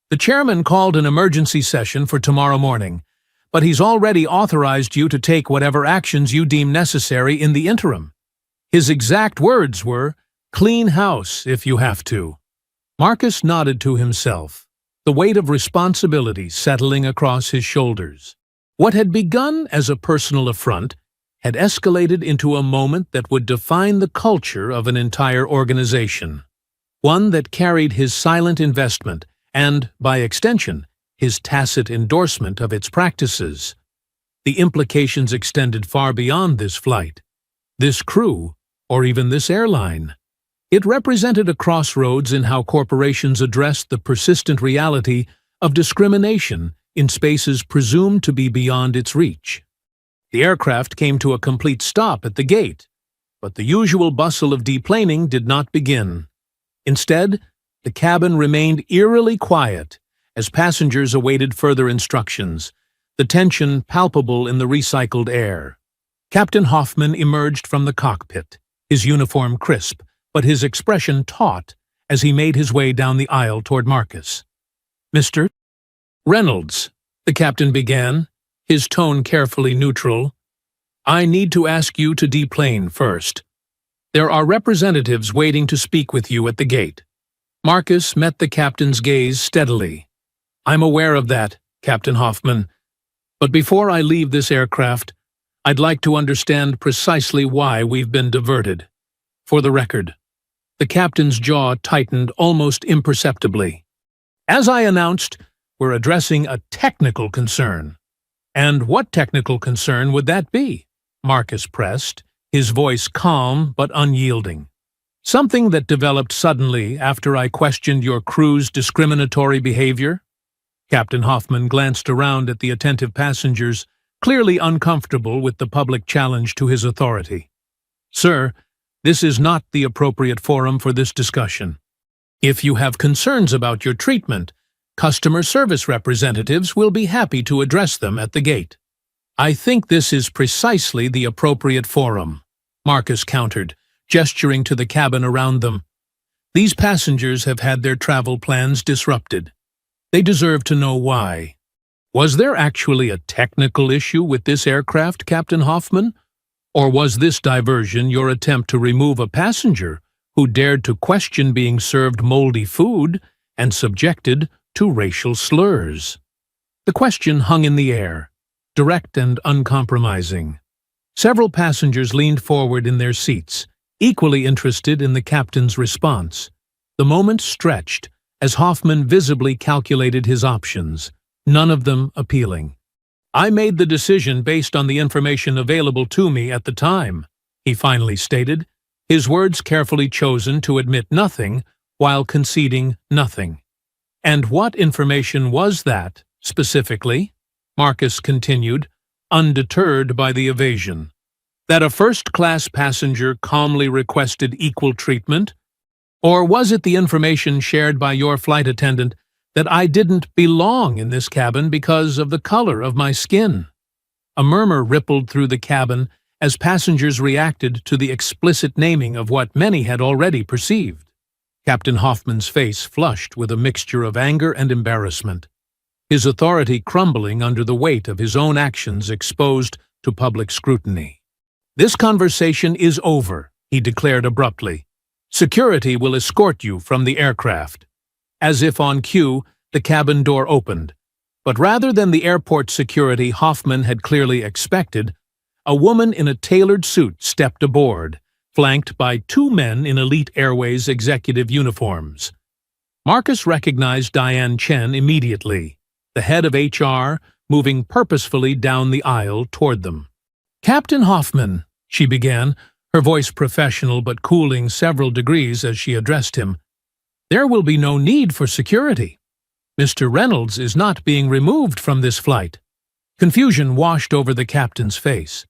The chairman called an emergency session for tomorrow morning, but he's already authorized you to take whatever actions you deem necessary in the interim. His exact words were, clean house if you have to. Marcus nodded to himself, the weight of responsibility settling across his shoulders. What had begun as a personal affront had escalated into a moment that would define the culture of an entire organization, one that carried his silent investment and, by extension, his tacit endorsement of its practices. The implications extended far beyond this flight, this crew, or even this airline. It represented a crossroads in how corporations addressed the persistent reality of discrimination in spaces presumed to be beyond its reach. The aircraft came to a complete stop at the gate. But the usual bustle of deplaning did not begin. Instead, the cabin remained eerily quiet as passengers awaited further instructions, the tension palpable in the recycled air. Captain Hoffman emerged from the cockpit, his uniform crisp, but his expression taut as he made his way down the aisle toward Marcus. "Mr. Reynolds," the captain began, his tone carefully neutral, "I need to ask you to deplane first. There are representatives waiting to speak with you at the gate." Marcus met the captain's gaze steadily. "I'm aware of that, Captain Hoffman. But before I leave this aircraft, I'd like to understand precisely why we've been diverted. For the record." The captain's jaw tightened almost imperceptibly. "As I announced, we're addressing a technical concern." "And what technical concern would that be?" Marcus pressed, his voice calm but unyielding. "Something that developed suddenly after I questioned your crew's discriminatory behavior?" Captain Hoffman glanced around at the attentive passengers, clearly uncomfortable with the public challenge to his authority. "Sir, this is not the appropriate forum for this discussion. If you have concerns about your treatment, customer service representatives will be happy to address them at the gate." "I think this is precisely the appropriate forum," Marcus countered, gesturing to the cabin around them. "These passengers have had their travel plans disrupted. They deserve to know why. Was there actually a technical issue with this aircraft, Captain Hoffman? Or was this diversion your attempt to remove a passenger who dared to question being served moldy food and subjected to racial slurs?" The question hung in the air, direct and uncompromising. Several passengers leaned forward in their seats, equally interested in the captain's response. The moment stretched as Hoffman visibly calculated his options, none of them appealing. "I made the decision based on the information available to me at the time," he finally stated, his words carefully chosen to admit nothing while conceding nothing. "And what information was that, specifically?" Marcus continued, undeterred by the evasion. "That a first-class passenger calmly requested equal treatment? Or was it the information shared by your flight attendant that I didn't belong in this cabin because of the color of my skin?" A murmur rippled through the cabin as passengers reacted to the explicit naming of what many had already perceived. Captain Hoffman's face flushed with a mixture of anger and embarrassment, his authority crumbling under the weight of his own actions exposed to public scrutiny. "This conversation is over," he declared abruptly. "Security will escort you from the aircraft." As if on cue, the cabin door opened. But rather than the airport security Hoffman had clearly expected, a woman in a tailored suit stepped aboard, flanked by two men in Elite Airways executive uniforms. Marcus recognized Diane Chen immediately, the head of HR, moving purposefully down the aisle toward them. "Captain Hoffman," she began, her voice professional but cooling several degrees as she addressed him, "there will be no need for security. Mr. Reynolds is not being removed from this flight." Confusion washed over the captain's face.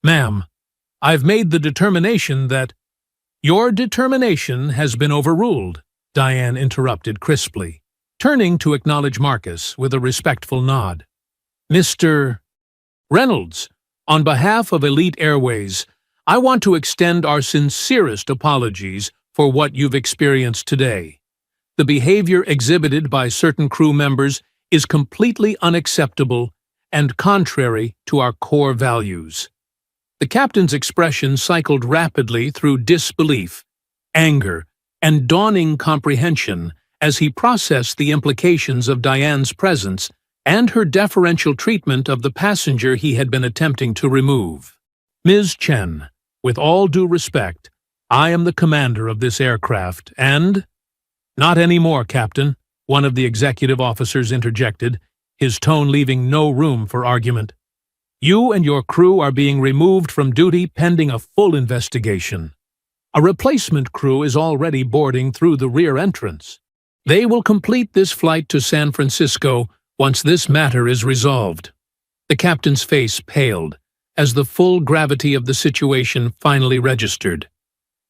"Ma'am, I've made the determination that—" "Your determination has been overruled," Diane interrupted crisply, turning to acknowledge Marcus with a respectful nod. "Mr. Reynolds, on behalf of Elite Airways, I want to extend our sincerest apologies for what you've experienced today. The behavior exhibited by certain crew members is completely unacceptable and contrary to our core values." The captain's expression cycled rapidly through disbelief, anger, and dawning comprehension as he processed the implications of Diane's presence and her deferential treatment of the passenger he had been attempting to remove. "Ms. Chen, with all due respect, I am the commander of this aircraft, and—" "Not anymore, Captain," one of the executive officers interjected, his tone leaving no room for argument. "You and your crew are being removed from duty pending a full investigation. A replacement crew is already boarding through the rear entrance. They will complete this flight to San Francisco once this matter is resolved." The captain's face paled, as the full gravity of the situation finally registered.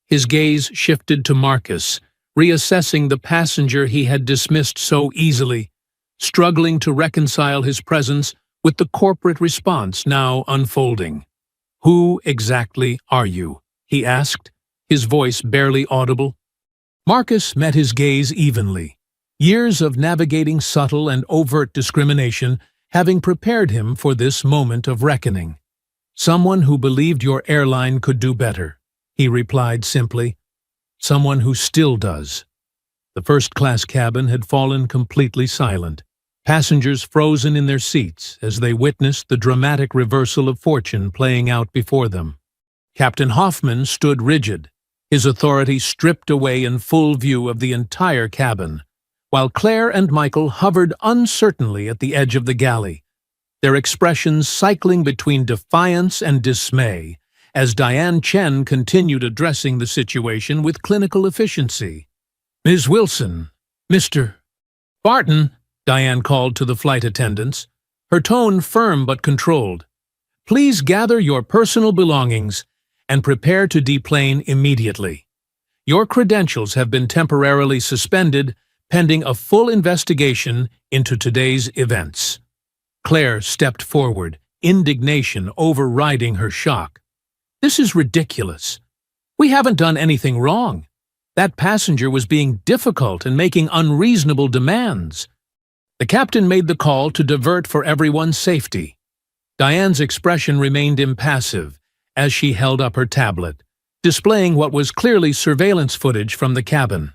His gaze shifted to Marcus, reassessing the passenger he had dismissed so easily, struggling to reconcile his presence with the corporate response now unfolding. "Who exactly are you?" he asked, his voice barely audible. Marcus met his gaze evenly, years of navigating subtle and overt discrimination having prepared him for this moment of reckoning. "Someone who believed your airline could do better," he replied simply. "Someone who still does." The first-class cabin had fallen completely silent, passengers frozen in their seats as they witnessed the dramatic reversal of fortune playing out before them. Captain Hoffman stood rigid, his authority stripped away in full view of the entire cabin, while Claire and Michael hovered uncertainly at the edge of the galley, their expressions cycling between defiance and dismay as Diane Chen continued addressing the situation with clinical efficiency. "Ms. Wilson, Mr. Barton," Diane called to the flight attendants, her tone firm but controlled. "Please gather your personal belongings and prepare to deplane immediately. Your credentials have been temporarily suspended pending a full investigation into today's events." Claire stepped forward, indignation overriding her shock. "This is ridiculous. We haven't done anything wrong. That passenger was being difficult and making unreasonable demands." The captain made the call to divert for everyone's safety. Diane's expression remained impassive as she held up her tablet, displaying what was clearly surveillance footage from the cabin.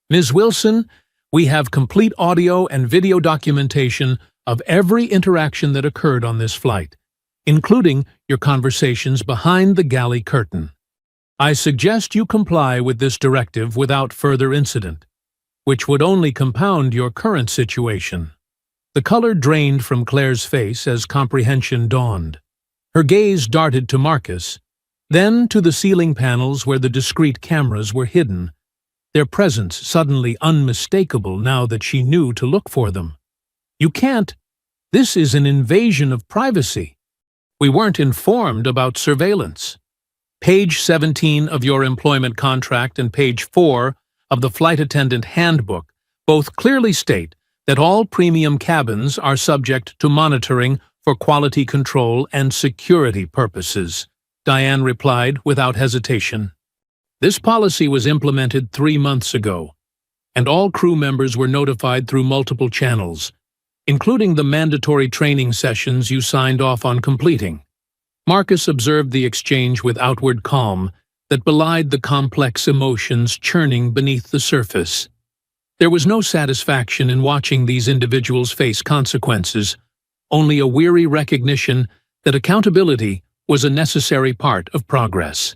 "Ms. Wilson, we have complete audio and video documentation of every interaction that occurred on this flight, including your conversations behind the galley curtain. I suggest you comply with this directive without further incident, which would only compound your current situation." The color drained from Claire's face as comprehension dawned. Her gaze darted to Marcus, then to the ceiling panels where the discreet cameras were hidden, their presence suddenly unmistakable now that she knew to look for them. "You can't. This is an invasion of privacy. We weren't informed about surveillance." Page 17 of your employment contract and page 4 of the Flight Attendant Handbook both clearly state that all premium cabins are subject to monitoring for quality control and security purposes, Diane replied without hesitation. "This policy was implemented 3 months ago, and all crew members were notified through multiple channels, including the mandatory training sessions you signed off on completing." Marcus observed the exchange with outward calm that belied the complex emotions churning beneath the surface. There was no satisfaction in watching these individuals face consequences, only a weary recognition that accountability was a necessary part of progress.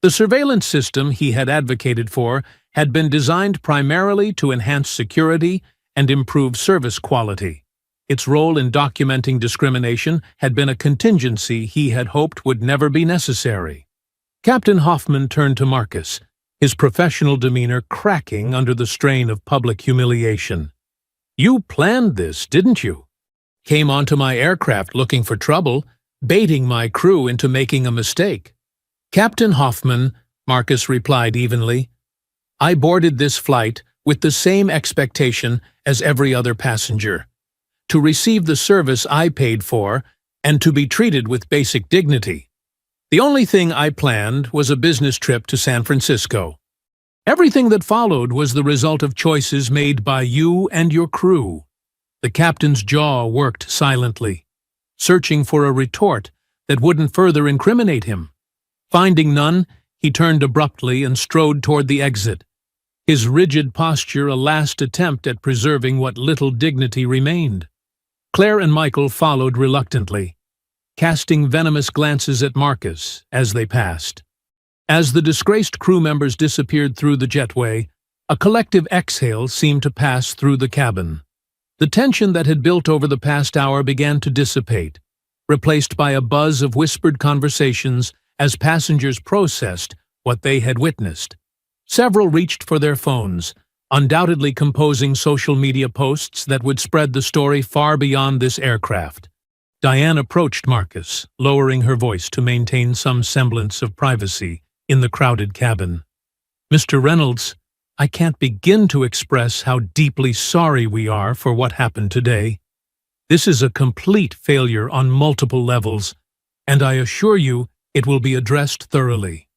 The surveillance system he had advocated for had been designed primarily to enhance security and improve service quality. Its role in documenting discrimination had been a contingency he had hoped would never be necessary. Captain Hoffman turned to Marcus, his professional demeanor cracking under the strain of public humiliation. "You planned this, didn't you? Came onto my aircraft looking for trouble, baiting my crew into making a mistake." "Captain Hoffman," Marcus replied evenly, "I boarded this flight with the same expectation as every other passenger, to receive the service I paid for and to be treated with basic dignity. The only thing I planned was a business trip to San Francisco. Everything that followed was the result of choices made by you and your crew." The captain's jaw worked silently, searching for a retort that wouldn't further incriminate him. Finding none, he turned abruptly and strode toward the exit, his rigid posture a last attempt at preserving what little dignity remained. Claire and Michael followed reluctantly, casting venomous glances at Marcus as they passed. As the disgraced crew members disappeared through the jetway, a collective exhale seemed to pass through the cabin. The tension that had built over the past hour began to dissipate, replaced by a buzz of whispered conversations as passengers processed what they had witnessed. Several reached for their phones, undoubtedly composing social media posts that would spread the story far beyond this aircraft. Diane approached Marcus, lowering her voice to maintain some semblance of privacy in the crowded cabin. "Mr. Reynolds, I can't begin to express how deeply sorry we are for what happened today. This is a complete failure on multiple levels, and I assure you it will be addressed thoroughly."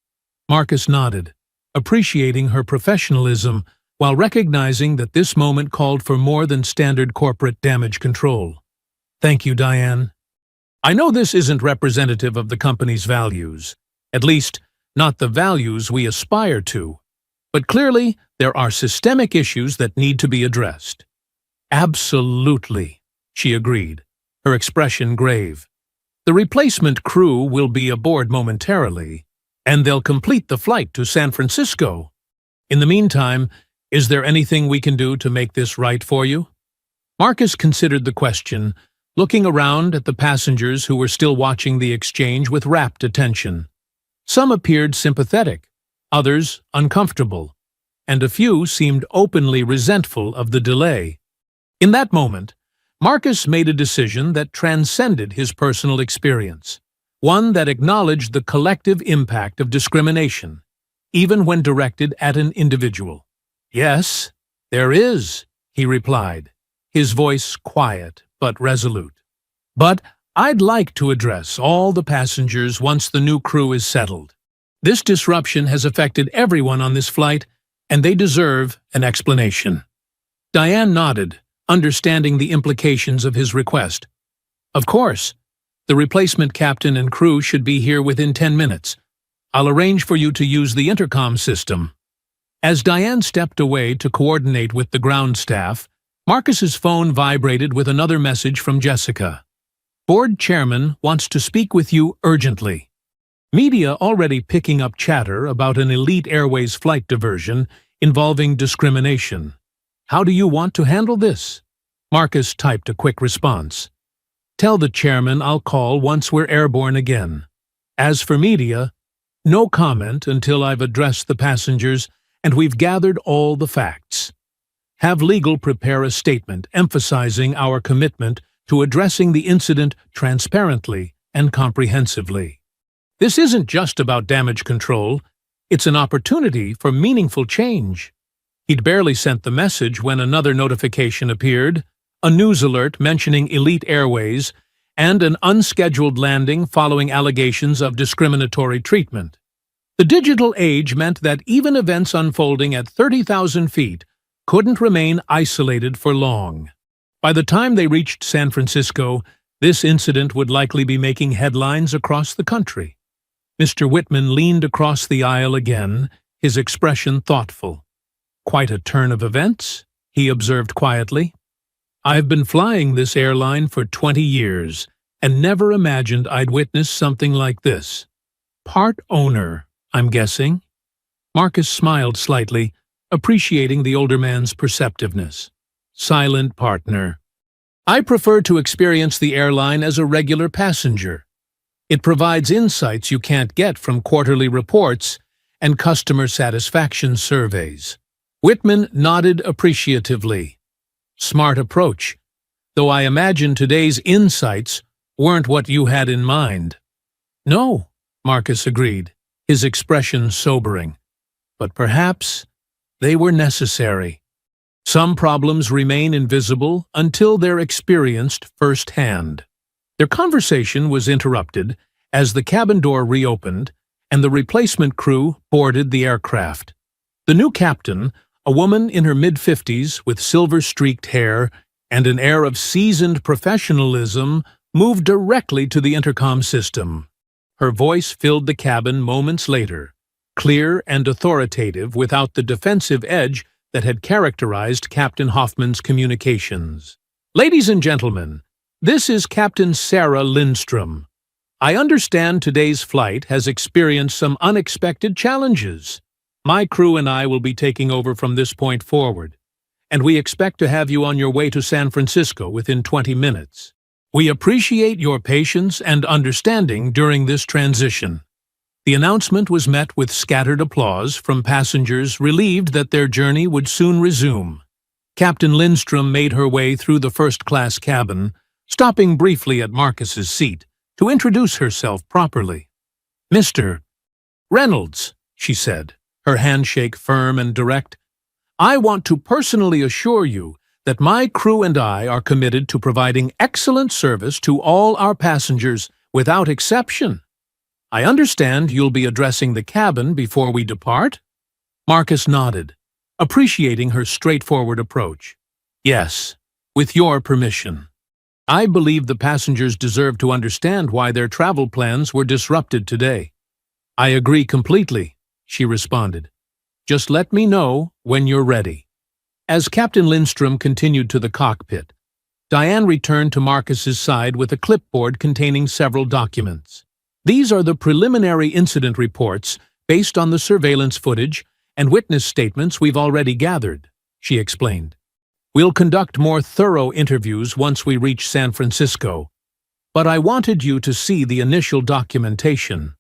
Marcus nodded, appreciating her professionalism while recognizing that this moment called for more than standard corporate damage control. "Thank you, Diane. I know this isn't representative of the company's values, at least not the values we aspire to, but clearly there are systemic issues that need to be addressed." "Absolutely," she agreed, her expression grave. "The replacement crew will be aboard momentarily, and they'll complete the flight to San Francisco. In the meantime, is there anything we can do to make this right for you?" Marcus considered the question, looking around at the passengers who were still watching the exchange with rapt attention. Some appeared sympathetic, others uncomfortable, and a few seemed openly resentful of the delay. In that moment, Marcus made a decision that transcended his personal experience, one that acknowledged the collective impact of discrimination, even when directed at an individual. "Yes, there is," he replied, his voice quiet but resolute. "But I'd like to address all the passengers once the new crew is settled. This disruption has affected everyone on this flight, and they deserve an explanation." Diane nodded, understanding the implications of his request. "Of course. The replacement captain and crew should be here within 10 minutes. I'll arrange for you to use the intercom system." As Diane stepped away to coordinate with the ground staff, Marcus's phone vibrated with another message from Jessica. "Board chairman wants to speak with you urgently." Media already picking up chatter about an Elite Airways flight diversion involving discrimination. "How do you want to handle this?" Marcus typed a quick response. "Tell the chairman I'll call once we're airborne again. As for media, no comment until I've addressed the passengers and we've gathered all the facts. Have legal prepare a statement emphasizing our commitment to addressing the incident transparently and comprehensively. This isn't just about damage control, it's an opportunity for meaningful change." He'd barely sent the message when another notification appeared, a news alert mentioning Elite Airways, and an unscheduled landing following allegations of discriminatory treatment. The digital age meant that even events unfolding at 30,000 feet couldn't remain isolated for long. By the time they reached San Francisco, this incident would likely be making headlines across the country. Mr. Whitman leaned across the aisle again, his expression thoughtful. "Quite a turn of events," he observed quietly. "I've been flying this airline for 20 years and never imagined I'd witness something like this. Part owner, I'm guessing?" Marcus smiled slightly, appreciating the older man's perceptiveness. "Silent partner. I prefer to experience the airline as a regular passenger. It provides insights you can't get from quarterly reports and customer satisfaction surveys." Whitman nodded appreciatively. "Smart approach, though I imagine today's insights weren't what you had in mind." "No," Marcus agreed, his expression sobering. "But perhaps they were necessary. Some problems remain invisible until they're experienced firsthand." Their conversation was interrupted as the cabin door reopened and the replacement crew boarded the aircraft. The new captain, a woman in her mid-50s with silver-streaked hair and an air of seasoned professionalism, moved directly to the intercom system. Her voice filled the cabin moments later, clear and authoritative without the defensive edge that had characterized Captain Hoffman's communications. "Ladies and gentlemen, this is Captain Sarah Lindstrom. I understand today's flight has experienced some unexpected challenges. My crew and I will be taking over from this point forward, and we expect to have you on your way to San Francisco within 20 minutes. We appreciate your patience and understanding during this transition." The announcement was met with scattered applause from passengers relieved that their journey would soon resume. Captain Lindstrom made her way through the first-class cabin, stopping briefly at Marcus's seat to introduce herself properly. "Mr. Reynolds," she said, her handshake firm and direct, "I want to personally assure you that my crew and I are committed to providing excellent service to all our passengers without exception. I understand you'll be addressing the cabin before we depart?" Marcus nodded, appreciating her straightforward approach. "Yes, with your permission. I believe the passengers deserve to understand why their travel plans were disrupted today." "I agree completely," she responded. "Just let me know when you're ready." As Captain Lindstrom continued to the cockpit, Diane returned to Marcus's side with a clipboard containing several documents. "These are the preliminary incident reports based on the surveillance footage and witness statements we've already gathered," she explained. "We'll conduct more thorough interviews once we reach San Francisco, but I wanted you to see the initial documentation."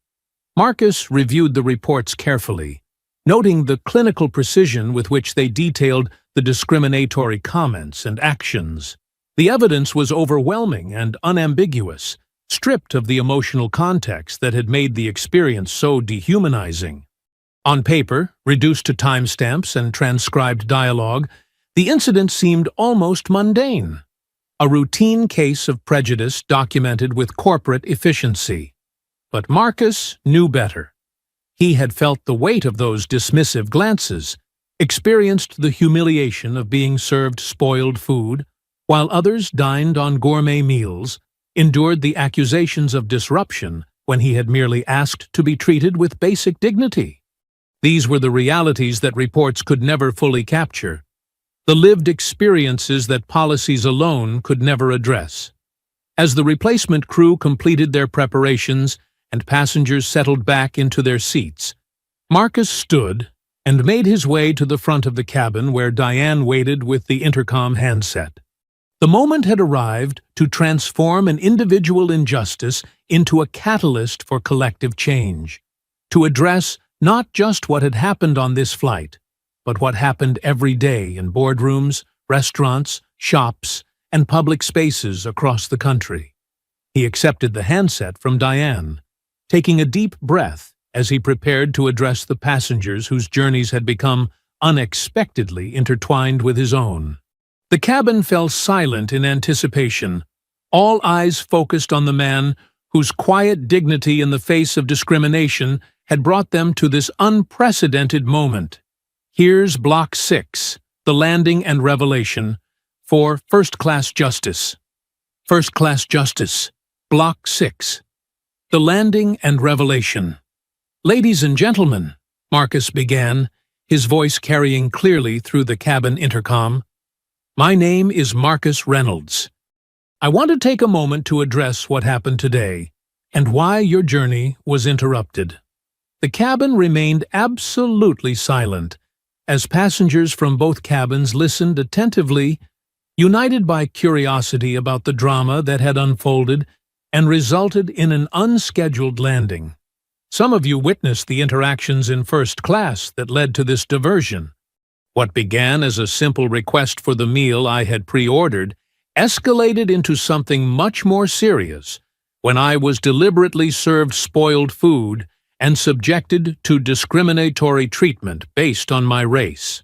Marcus reviewed the reports carefully, noting the clinical precision with which they detailed the discriminatory comments and actions. The evidence was overwhelming and unambiguous, stripped of the emotional context that had made the experience so dehumanizing. On paper, reduced to timestamps and transcribed dialogue, the incident seemed almost mundane. A routine case of prejudice documented with corporate efficiency. But Marcus knew better. He had felt the weight of those dismissive glances, experienced the humiliation of being served spoiled food, while others dined on gourmet meals, endured the accusations of disruption when he had merely asked to be treated with basic dignity. These were the realities that reports could never fully capture, the lived experiences that policies alone could never address. As the replacement crew completed their preparations and passengers settled back into their seats, Marcus stood and made his way to the front of the cabin where Diane waited with the intercom handset. The moment had arrived to transform an individual injustice into a catalyst for collective change, to address not just what had happened on this flight, but what happened every day in boardrooms, restaurants, shops, and public spaces across the country. He accepted the handset from Diane, taking a deep breath as he prepared to address the passengers whose journeys had become unexpectedly intertwined with his own. The cabin fell silent in anticipation, all eyes focused on the man whose quiet dignity in the face of discrimination had brought them to this unprecedented moment. Here's Block 6, the landing and revelation, for First-Class Justice. First-Class Justice, Block 6. The landing and revelation. "Ladies and gentlemen," Marcus began, his voice carrying clearly through the cabin intercom, "my name is Marcus Reynolds. I want to take a moment to address what happened today and why your journey was interrupted." The cabin remained absolutely silent as passengers from both cabins listened attentively, united by curiosity about the drama that had unfolded and resulted in an unscheduled landing. Some of you witnessed the interactions in first class that led to this diversion. What began as a simple request for the meal I had pre-ordered escalated into something much more serious when I was deliberately served spoiled food and subjected to discriminatory treatment based on my race.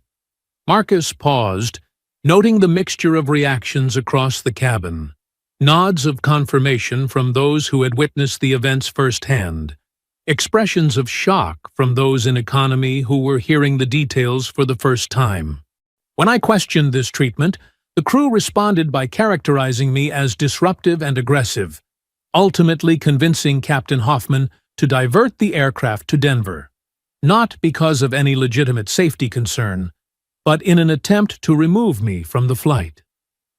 Marcus paused, noting the mixture of reactions across the cabin, nods of confirmation from those who had witnessed the events firsthand, expressions of shock from those in economy who were hearing the details for the first time. When I questioned this treatment, the crew responded by characterizing me as disruptive and aggressive, ultimately convincing Captain Hoffman to divert the aircraft to Denver, not because of any legitimate safety concern, but in an attempt to remove me from the flight.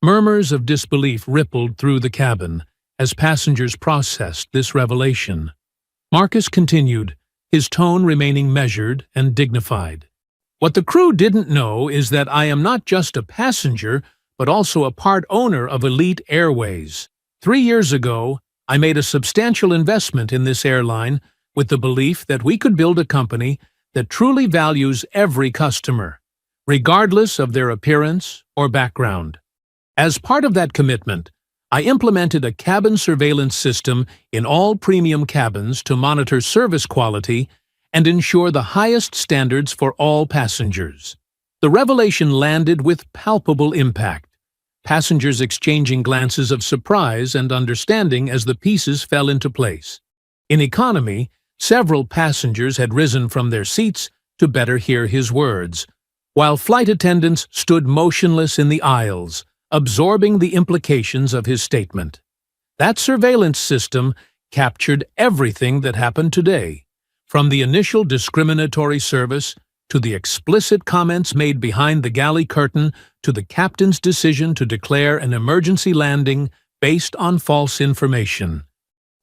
Murmurs of disbelief rippled through the cabin as passengers processed this revelation. Marcus continued, his tone remaining measured and dignified. "What the crew didn't know is that I am not just a passenger, but also a part owner of Elite Airways. 3 years ago, I made a substantial investment in this airline with the belief that we could build a company that truly values every customer, regardless of their appearance or background. As part of that commitment, I implemented a cabin surveillance system in all premium cabins to monitor service quality and ensure the highest standards for all passengers. The revelation landed with palpable impact, passengers exchanging glances of surprise and understanding as the pieces fell into place. In economy, several passengers had risen from their seats to better hear his words, while flight attendants stood motionless in the aisles, absorbing the implications of his statement. That surveillance system captured everything that happened today, from the initial discriminatory service to the explicit comments made behind the galley curtain to the captain's decision to declare an emergency landing based on false information.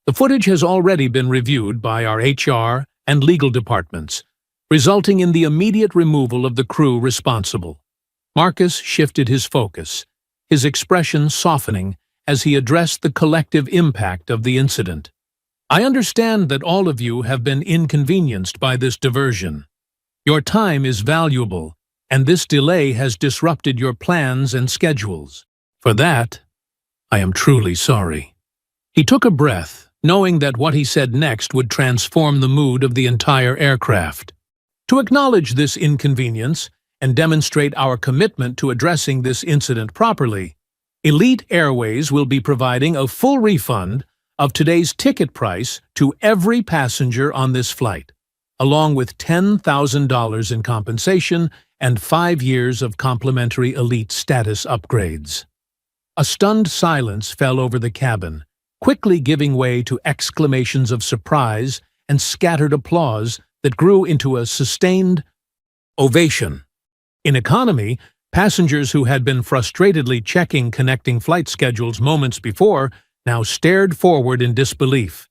The footage has already been reviewed by our HR and legal departments, resulting in the immediate removal of the crew responsible. Marcus shifted his focus, his expression softening as he addressed the collective impact of the incident. I understand that all of you have been inconvenienced by this diversion. Your time is valuable, and this delay has disrupted your plans and schedules. For that, I am truly sorry. He took a breath, knowing that what he said next would transform the mood of the entire aircraft. To acknowledge this inconvenience and demonstrate our commitment to addressing this incident properly, Elite Airways will be providing a full refund of today's ticket price to every passenger on this flight, along with $10,000 in compensation and 5 years of complimentary Elite status upgrades. A stunned silence fell over the cabin, quickly giving way to exclamations of surprise and scattered applause that grew into a sustained ovation. In economy, passengers who had been frustratedly checking connecting flight schedules moments before now stared forward in disbelief,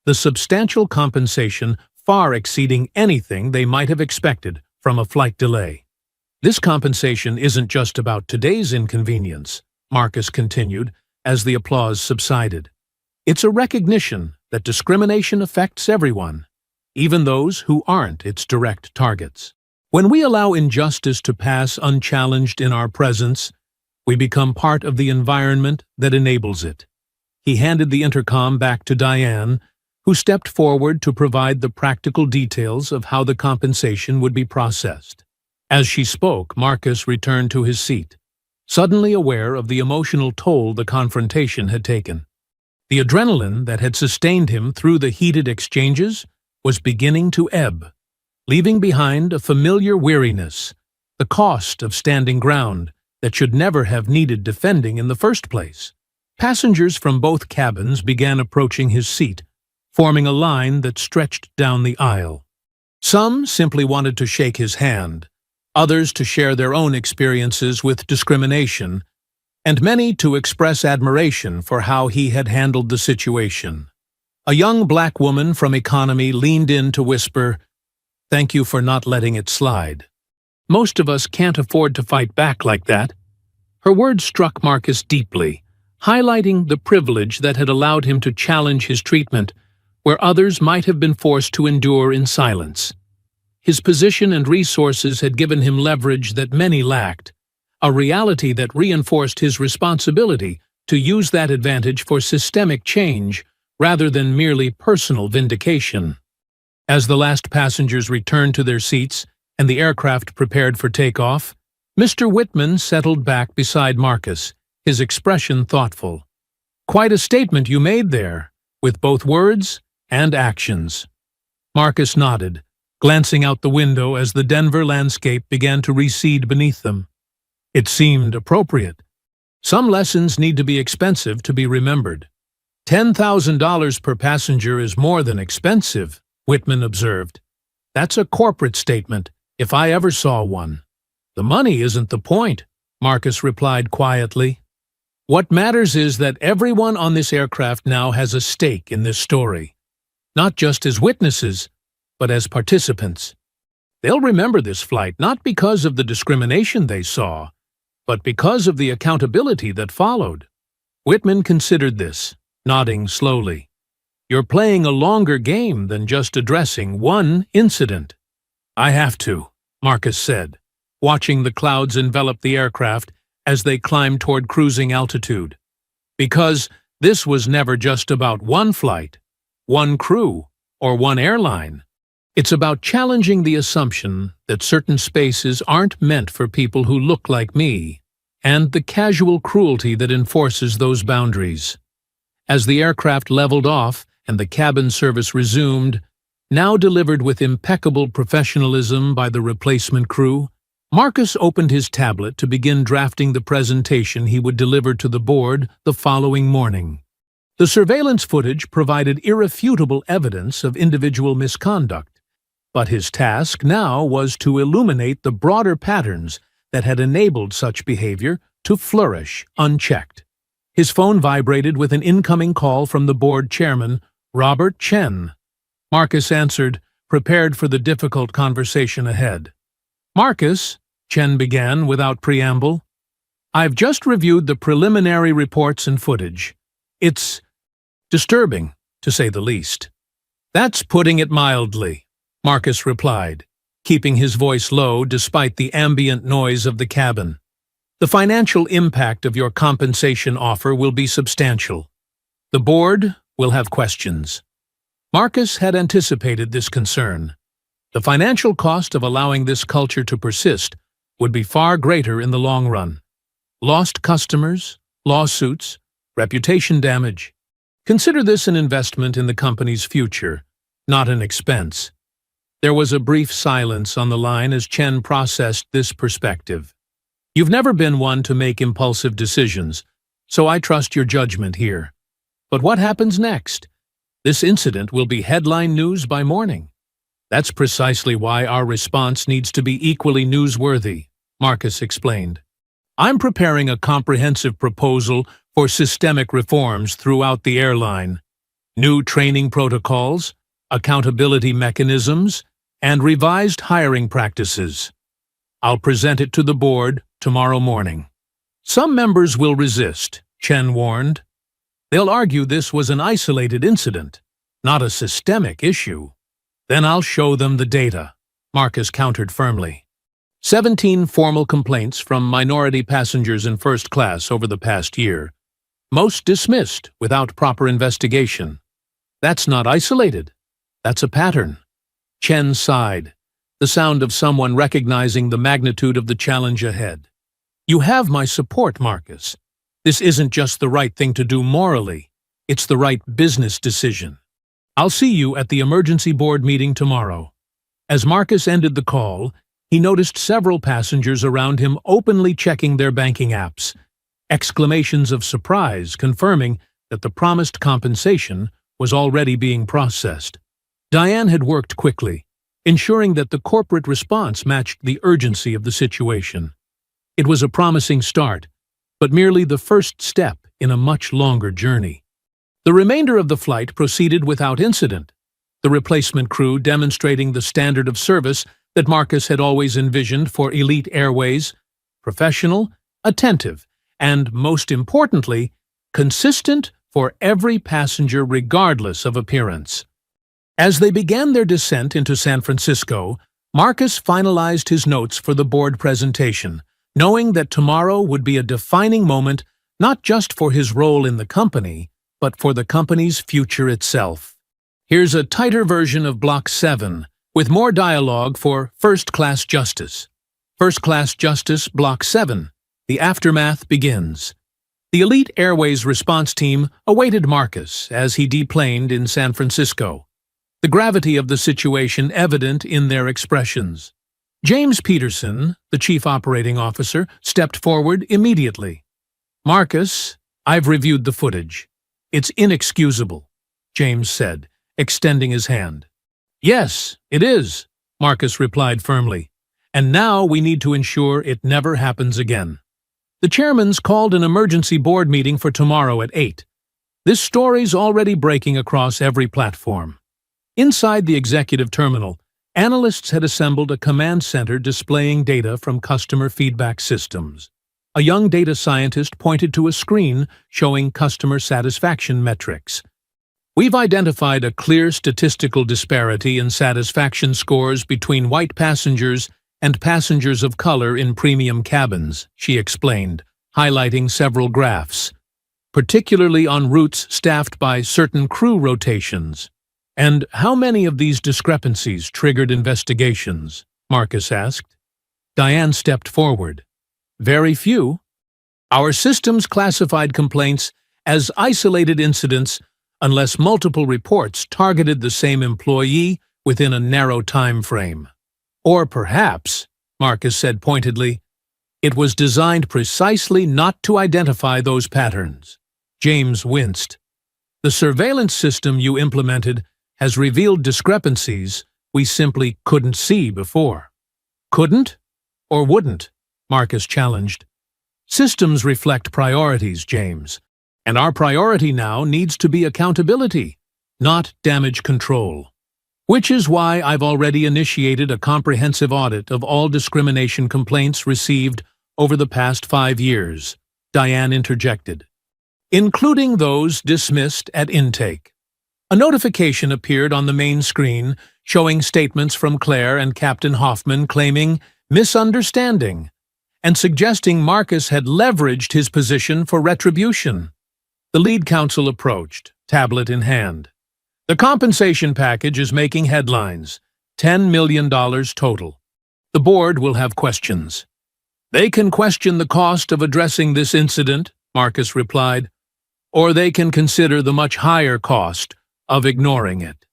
the substantial compensation far exceeding anything they might have expected from a flight delay. This compensation isn't just about today's inconvenience, Marcus continued as the applause subsided. It's a recognition that discrimination affects everyone, even those who aren't its direct targets. When we allow injustice to pass unchallenged in our presence, we become part of the environment that enables it. He handed the intercom back to Diane, who stepped forward to provide the practical details of how the compensation would be processed. As she spoke, Marcus returned to his seat, suddenly aware of the emotional toll the confrontation had taken. The adrenaline that had sustained him through the heated exchanges was beginning to ebb, leaving behind a familiar weariness, the cost of standing ground that should never have needed defending in the first place. Passengers from both cabins began approaching his seat, forming a line that stretched down the aisle. Some simply wanted to shake his hand, others to share their own experiences with discrimination, and many to express admiration for how he had handled the situation. A young black woman from economy leaned in to whisper, "Thank you for not letting it slide. Most of us can't afford to fight back like that." Her words struck Marcus deeply, highlighting the privilege that had allowed him to challenge his treatment where others might have been forced to endure in silence. His position and resources had given him leverage that many lacked, a reality that reinforced his responsibility to use that advantage for systemic change rather than merely personal vindication. As the last passengers returned to their seats and the aircraft prepared for takeoff, Mr. Whitman settled back beside Marcus, his expression thoughtful. "Quite a statement you made there, with both words and actions." Marcus nodded, glancing out the window as the Denver landscape began to recede beneath them. It seemed appropriate. Some lessons need to be expensive to be remembered. $10,000 per passenger is more than expensive, Whitman observed. That's a corporate statement, if I ever saw one. The money isn't the point, Marcus replied quietly. What matters is that everyone on this aircraft now has a stake in this story, not just as witnesses, but as participants. They'll remember this flight not because of the discrimination they saw, but because of the accountability that followed. Whitman considered this, nodding slowly. You're playing a longer game than just addressing one incident. I have to, Marcus said, watching the clouds envelop the aircraft as they climbed toward cruising altitude. Because this was never just about one flight, one crew, or one airline. It's about challenging the assumption that certain spaces aren't meant for people who look like me, and the casual cruelty that enforces those boundaries. As the aircraft leveled off and the cabin service resumed, now delivered with impeccable professionalism by the replacement crew, Marcus opened his tablet to begin drafting the presentation he would deliver to the board the following morning. The surveillance footage provided irrefutable evidence of individual misconduct, but his task now was to illuminate the broader patterns that had enabled such behavior to flourish unchecked. His phone vibrated with an incoming call from the board chairman, Robert Chen. Marcus answered, prepared for the difficult conversation ahead. "Marcus," Chen began without preamble, "I've just reviewed the preliminary reports and footage. It's disturbing, to say the least." "That's putting it mildly," Marcus replied, keeping his voice low despite the ambient noise of the cabin. "The financial impact of your compensation offer will be substantial. The board will have questions." Marcus had anticipated this concern. The financial cost of allowing this culture to persist would be far greater in the long run. Lost customers, lawsuits, reputation damage. Consider this an investment in the company's future, not an expense. There was a brief silence on the line as Chen processed this perspective. "You've never been one to make impulsive decisions, so I trust your judgment here. But what happens next? This incident will be headline news by morning. That's precisely why our response needs to be equally newsworthy," Marcus explained. "I'm preparing a comprehensive proposal for systemic reforms throughout the airline. New training protocols, accountability mechanisms, and revised hiring practices. I'll present it to the board tomorrow morning." "Some members will resist," Chen warned. "They'll argue this was an isolated incident, not a systemic issue." "Then I'll show them the data," Marcus countered firmly. 17 formal complaints from minority passengers in first class over the past year, most dismissed without proper investigation. That's not isolated. That's a pattern. Chen sighed, the sound of someone recognizing the magnitude of the challenge ahead. "You have my support, Marcus. This isn't just the right thing to do morally, it's the right business decision. I'll see you at the emergency board meeting tomorrow." As Marcus ended the call, he noticed several passengers around him openly checking their banking apps, exclamations of surprise confirming that the promised compensation was already being processed. Diane had worked quickly, ensuring that the corporate response matched the urgency of the situation. It was a promising start, but merely the first step in a much longer journey. The remainder of the flight proceeded without incident, the replacement crew demonstrating the standard of service that Marcus had always envisioned for elite airways: professional, attentive, and, most importantly, consistent for every passenger regardless of appearance. As they began their descent into San Francisco, Marcus finalized his notes for the board presentation, knowing that tomorrow would be a defining moment not just for his role in the company, but for the company's future itself. Here's a tighter version of Block 7, with more dialogue for First Class Justice. First Class Justice, Block 7. The aftermath begins. The Elite Airways response team awaited Marcus as he deplaned in San Francisco, the gravity of the situation evident in their expressions. James Peterson, the chief operating officer, stepped forward immediately. "Marcus, I've reviewed the footage. It's inexcusable," James said, extending his hand. "Yes, it is," Marcus replied firmly. "And now we need to ensure it never happens again." The chairman's called an emergency board meeting for tomorrow at 8. This story's already breaking across every platform. Inside the executive terminal, analysts had assembled a command center displaying data from customer feedback systems. A young data scientist pointed to a screen showing customer satisfaction metrics. "We've identified a clear statistical disparity in satisfaction scores between white passengers and passengers of color in premium cabins," she explained, highlighting several graphs. particularly on routes staffed by certain crew rotations. And how many of these discrepancies triggered investigations? Marcus asked. Diane stepped forward. Very few. Our systems classified complaints as isolated incidents unless multiple reports targeted the same employee within a narrow time frame. Or perhaps, Marcus said pointedly, it was designed precisely not to identify those patterns. James winced. The surveillance system you implemented has revealed discrepancies we simply couldn't see before. Couldn't? Or wouldn't? Marcus challenged. Systems reflect priorities, James, and our priority now needs to be accountability, not damage control. Which is why I've already initiated a comprehensive audit of all discrimination complaints received over the past 5 years, Diane interjected, including those dismissed at intake. A notification appeared on the main screen showing statements from Claire and Captain Hoffman claiming misunderstanding and suggesting Marcus had leveraged his position for retribution. The lead counsel approached, tablet in hand. The compensation package is making headlines, $10 million total. The board will have questions. They can question the cost of addressing this incident, Marcus replied, or they can consider the much higher cost of ignoring it.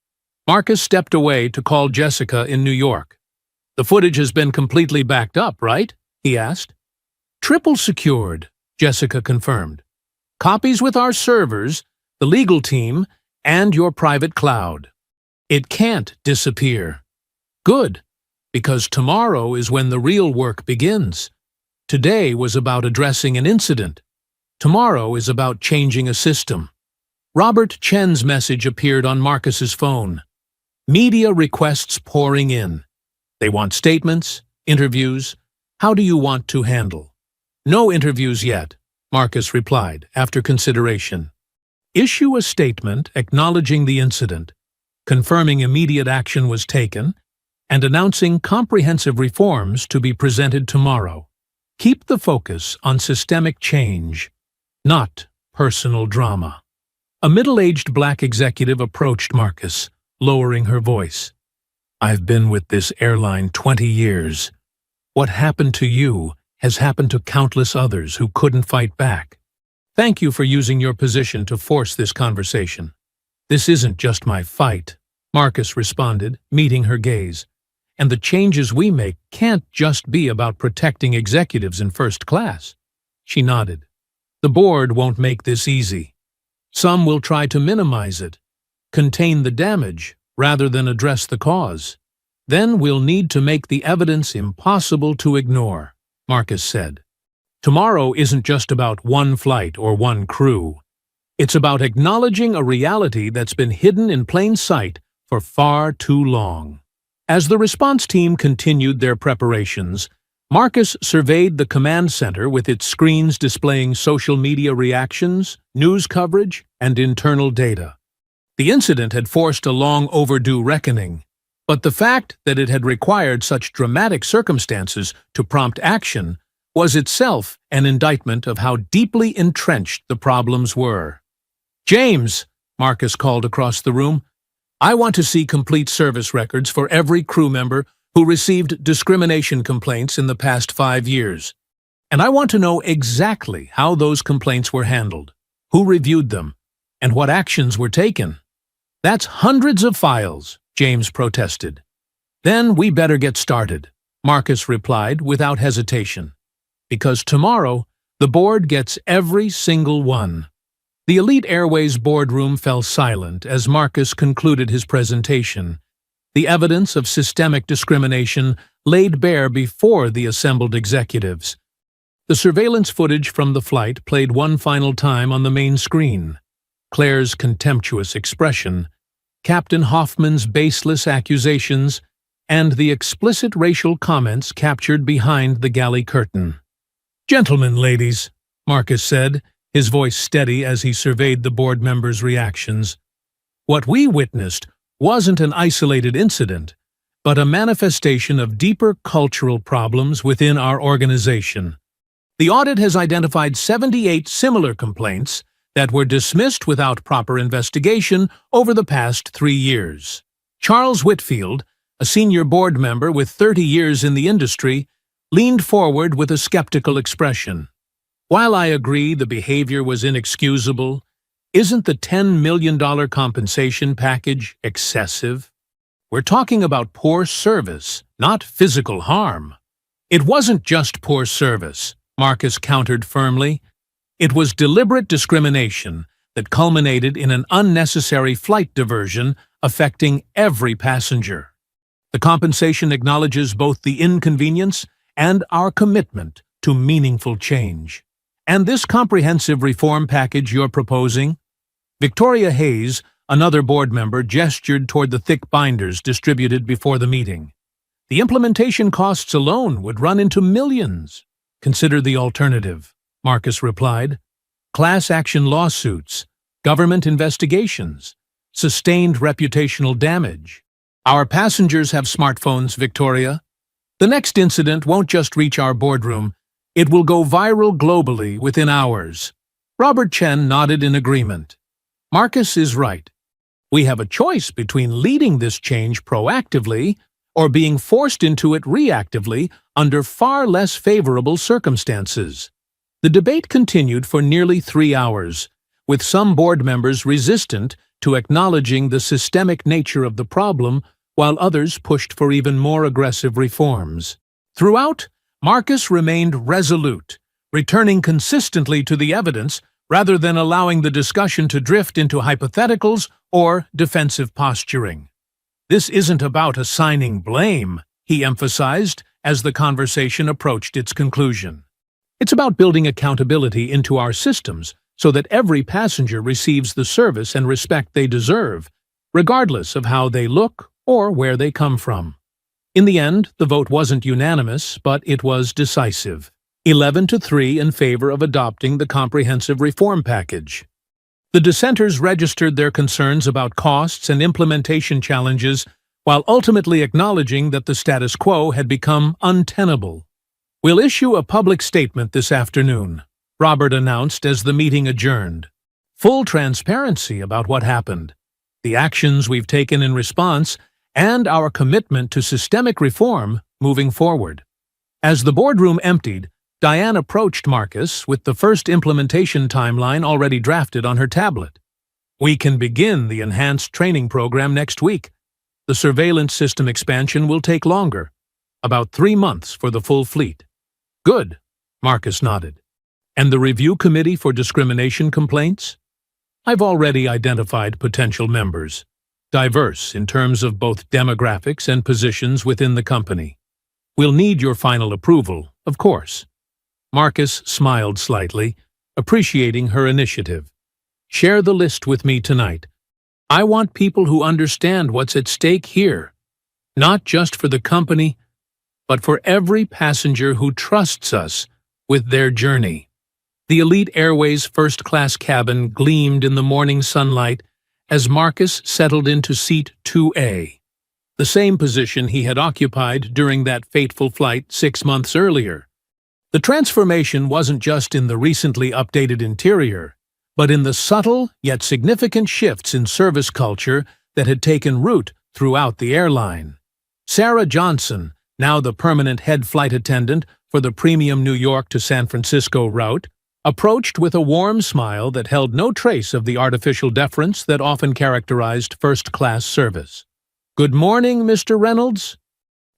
Marcus stepped away to call Jessica in New York. The footage has been completely backed up, right? He asked. Triple secured, Jessica confirmed. Copies with our servers, the legal team, and your private cloud. It can't disappear. Good, because tomorrow is when the real work begins. Today was about addressing an incident. Tomorrow is about changing a system. Robert Chen's message appeared on Marcus's phone. Media requests pouring in. They want statements, interviews. How do you want to handle? No interviews yet, Marcus replied, after consideration. Issue a statement acknowledging the incident, confirming immediate action was taken, and announcing comprehensive reforms to be presented tomorrow. Keep the focus on systemic change, not personal drama. A middle-aged black executive approached Marcus, lowering her voice. I've been with this airline 20 years. What happened to you has happened to countless others who couldn't fight back. Thank you for using your position to force this conversation. This isn't just my fight, Marcus responded, meeting her gaze. And the changes we make can't just be about protecting executives in first class. She nodded. The board won't make this easy. Some will try to minimize it, contain the damage, rather than address the cause. Then we'll need to make the evidence impossible to ignore, Marcus said. Tomorrow isn't just about one flight or one crew. It's about acknowledging a reality that's been hidden in plain sight for far too long. As the response team continued their preparations, Marcus surveyed the command center with its screens displaying social media reactions, news coverage, and internal data. The incident had forced a long overdue reckoning, but the fact that it had required such dramatic circumstances to prompt action was itself an indictment of how deeply entrenched the problems were. James, Marcus called across the room, I want to see complete service records for every crew member who received discrimination complaints in the past 5 years. And I want to know exactly how those complaints were handled, who reviewed them, and what actions were taken. That's hundreds of files, James protested. Then we better get started, Marcus replied without hesitation. Because tomorrow, the board gets every single one. The Elite Airways boardroom fell silent as Marcus concluded his presentation. The evidence of systemic discrimination laid bare before the assembled executives. The surveillance footage from the flight played one final time on the main screen. Claire's contemptuous expression, Captain Hoffman's baseless accusations, and the explicit racial comments captured behind the galley curtain. Gentlemen, ladies, Marcus said, his voice steady as he surveyed the board members' reactions. What we witnessed wasn't an isolated incident, but a manifestation of deeper cultural problems within our organization. The audit has identified 78 similar complaints that were dismissed without proper investigation over the past 3 years. Charles Whitfield, a senior board member with 30 years in the industry, leaned forward with a skeptical expression. While I agree the behavior was inexcusable, isn't the $10 million compensation package excessive? We're talking about poor service, not physical harm. It wasn't just poor service, Marcus countered firmly. It was deliberate discrimination that culminated in an unnecessary flight diversion affecting every passenger. The compensation acknowledges both the inconvenience and our commitment to meaningful change. And this comprehensive reform package you're proposing? Victoria Hayes, another board member, gestured toward the thick binders distributed before the meeting. The implementation costs alone would run into millions. Consider the alternative, Marcus replied. Class action lawsuits, government investigations, sustained reputational damage. Our passengers have smartphones, Victoria. The next incident won't just reach our boardroom, it will go viral globally within hours. Robert Chen nodded in agreement. Marcus is right. We have a choice between leading this change proactively or being forced into it reactively under far less favorable circumstances. The debate continued for nearly 3 hours, with some board members resistant to acknowledging the systemic nature of the problem, while others pushed for even more aggressive reforms. Throughout, Marcus remained resolute, returning consistently to the evidence rather than allowing the discussion to drift into hypotheticals or defensive posturing. This isn't about assigning blame, he emphasized as the conversation approached its conclusion. It's about building accountability into our systems so that every passenger receives the service and respect they deserve, regardless of how they look or where they come from. In the end, the vote wasn't unanimous, but it was decisive. 11-3 in favor of adopting the comprehensive reform package. The dissenters registered their concerns about costs and implementation challenges while ultimately acknowledging that the status quo had become untenable. We'll issue a public statement this afternoon, Robert announced as the meeting adjourned. Full transparency about what happened, the actions we've taken in response, and our commitment to systemic reform moving forward. As the boardroom emptied, Diane approached Marcus with the first implementation timeline already drafted on her tablet. We can begin the enhanced training program next week. The surveillance system expansion will take longer, about 3 months for the full fleet. Good, Marcus nodded. And the review committee for discrimination complaints? I've already identified potential members, diverse in terms of both demographics and positions within the company. We'll need your final approval, of course. Marcus smiled slightly, appreciating her initiative. Share the list with me tonight. I want people who understand what's at stake here, not just for the company, but for every passenger who trusts us with their journey. The Elite Airways first-class cabin gleamed in the morning sunlight as Marcus settled into seat 2A, the same position he had occupied during that fateful flight 6 months earlier. The transformation wasn't just in the recently updated interior, but in the subtle yet significant shifts in service culture that had taken root throughout the airline. Sarah Johnson, now the permanent head flight attendant for the premium New York to San Francisco route, approached with a warm smile that held no trace of the artificial deference that often characterized first-class service. "Good morning, Mr. Reynolds.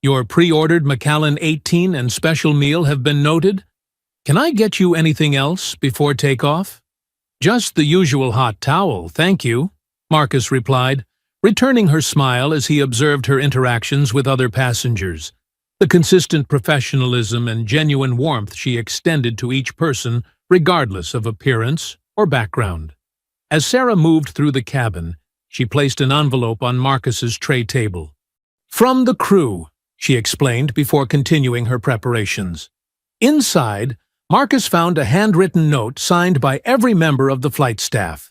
Your pre-ordered Macallan 18 and special meal have been noted. Can I get you anything else before takeoff?" "Just the usual hot towel, thank you," Marcus replied, returning her smile as he observed her interactions with other passengers. The consistent professionalism and genuine warmth she extended to each person, regardless of appearance or background. As Sarah moved through the cabin, she placed an envelope on Marcus's tray table. "From the crew," she explained before continuing her preparations. Inside, Marcus found a handwritten note signed by every member of the flight staff.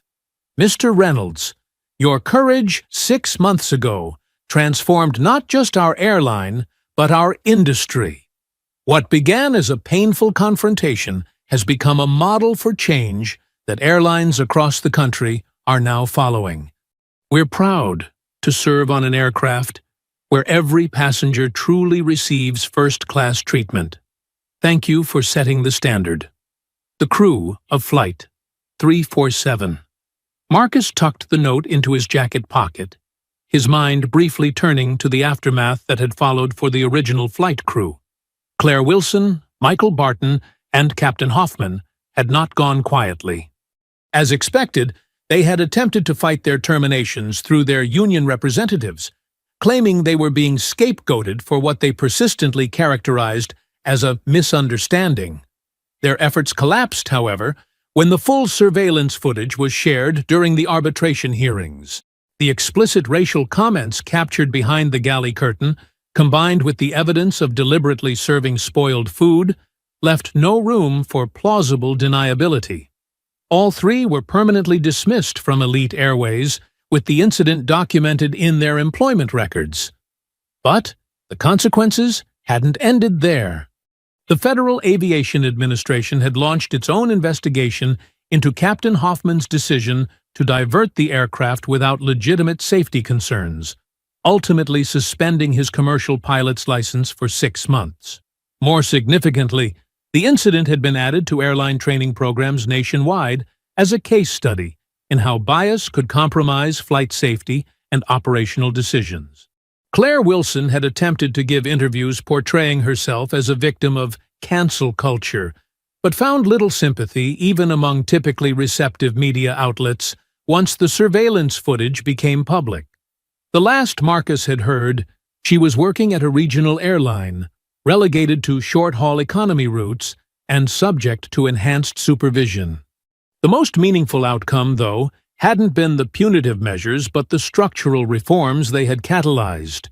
"Mr. Reynolds, your courage 6 months ago transformed not just our airline, but our industry. What began as a painful confrontation has become a model for change that airlines across the country are now following. We're proud to serve on an aircraft where every passenger truly receives first-class treatment. Thank you for setting the standard. The crew of Flight 347. Marcus tucked the note into his jacket pocket, his mind briefly turning to the aftermath that had followed for the original flight crew. Claire Wilson, Michael Barton, and Captain Hoffman had not gone quietly. As expected, they had attempted to fight their terminations through their union representatives, claiming they were being scapegoated for what they persistently characterized as a misunderstanding. Their efforts collapsed, however, when the full surveillance footage was shared during the arbitration hearings. The explicit racial comments captured behind the galley curtain, combined with the evidence of deliberately serving spoiled food, left no room for plausible deniability. All three were permanently dismissed from Elite Airways, with the incident documented in their employment records. But the consequences hadn't ended there. The Federal Aviation Administration had launched its own investigation into Captain Hoffman's decision to divert the aircraft without legitimate safety concerns, ultimately suspending his commercial pilot's license for 6 months. More significantly, the incident had been added to airline training programs nationwide as a case study in how bias could compromise flight safety and operational decisions. Claire Wilson had attempted to give interviews portraying herself as a victim of cancel culture, but found little sympathy even among typically receptive media outlets once the surveillance footage became public. The last Marcus had heard, she was working at a regional airline, relegated to short-haul economy routes and subject to enhanced supervision. The most meaningful outcome, though, hadn't been the punitive measures but the structural reforms they had catalyzed.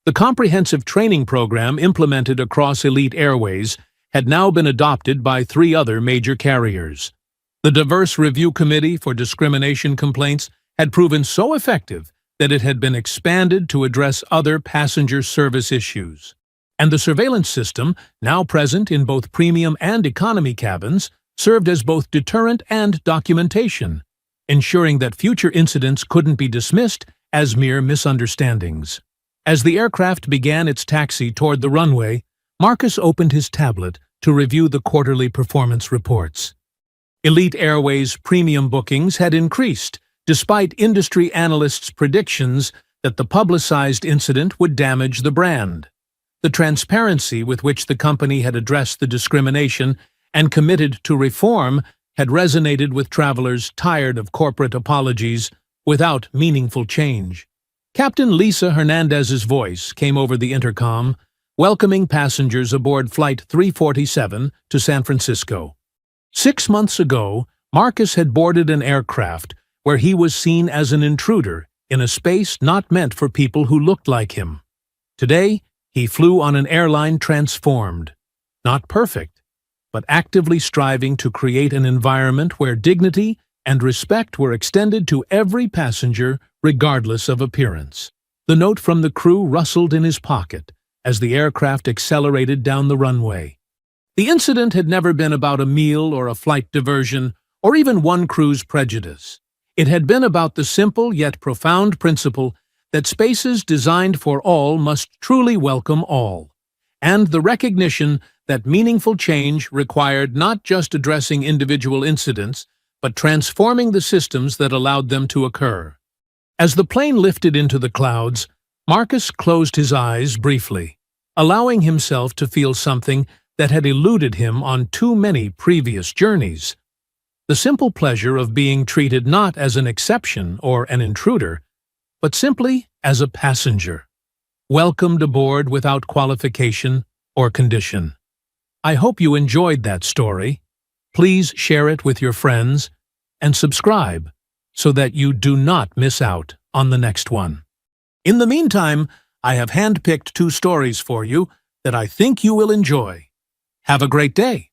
The comprehensive training program implemented across Elite Airways had now been adopted by 3 other major carriers. The Diverse Review Committee for Discrimination Complaints had proven so effective that it had been expanded to address other passenger service issues. And the surveillance system, now present in both premium and economy cabins, served as both deterrent and documentation, ensuring that future incidents couldn't be dismissed as mere misunderstandings. As the aircraft began its taxi toward the runway, Marcus opened his tablet to review the quarterly performance reports. Elite Airways premium bookings had increased, despite industry analysts' predictions that the publicized incident would damage the brand. The transparency with which the company had addressed the discrimination and committed to reform had resonated with travelers tired of corporate apologies without meaningful change. Captain Lisa Hernandez's voice came over the intercom, welcoming passengers aboard Flight 347 to San Francisco. 6 months ago, Marcus had boarded an aircraft where he was seen as an intruder in a space not meant for people who looked like him. Today, he flew on an airline transformed, not perfect, but actively striving to create an environment where dignity and respect were extended to every passenger regardless of appearance. The note from the crew rustled in his pocket as the aircraft accelerated down the runway. The incident had never been about a meal or a flight diversion, or even one crew's prejudice. It had been about the simple yet profound principle that spaces designed for all must truly welcome all, and the recognition that meaningful change required not just addressing individual incidents, but transforming the systems that allowed them to occur. As the plane lifted into the clouds, Marcus closed his eyes briefly, allowing himself to feel something that had eluded him on too many previous journeys. The simple pleasure of being treated not as an exception or an intruder, but simply as a passenger, welcomed aboard without qualification or condition. I hope you enjoyed that story. Please share it with your friends and subscribe so that you do not miss out on the next one. In the meantime, I have handpicked 2 stories for you that I think you will enjoy. Have a great day.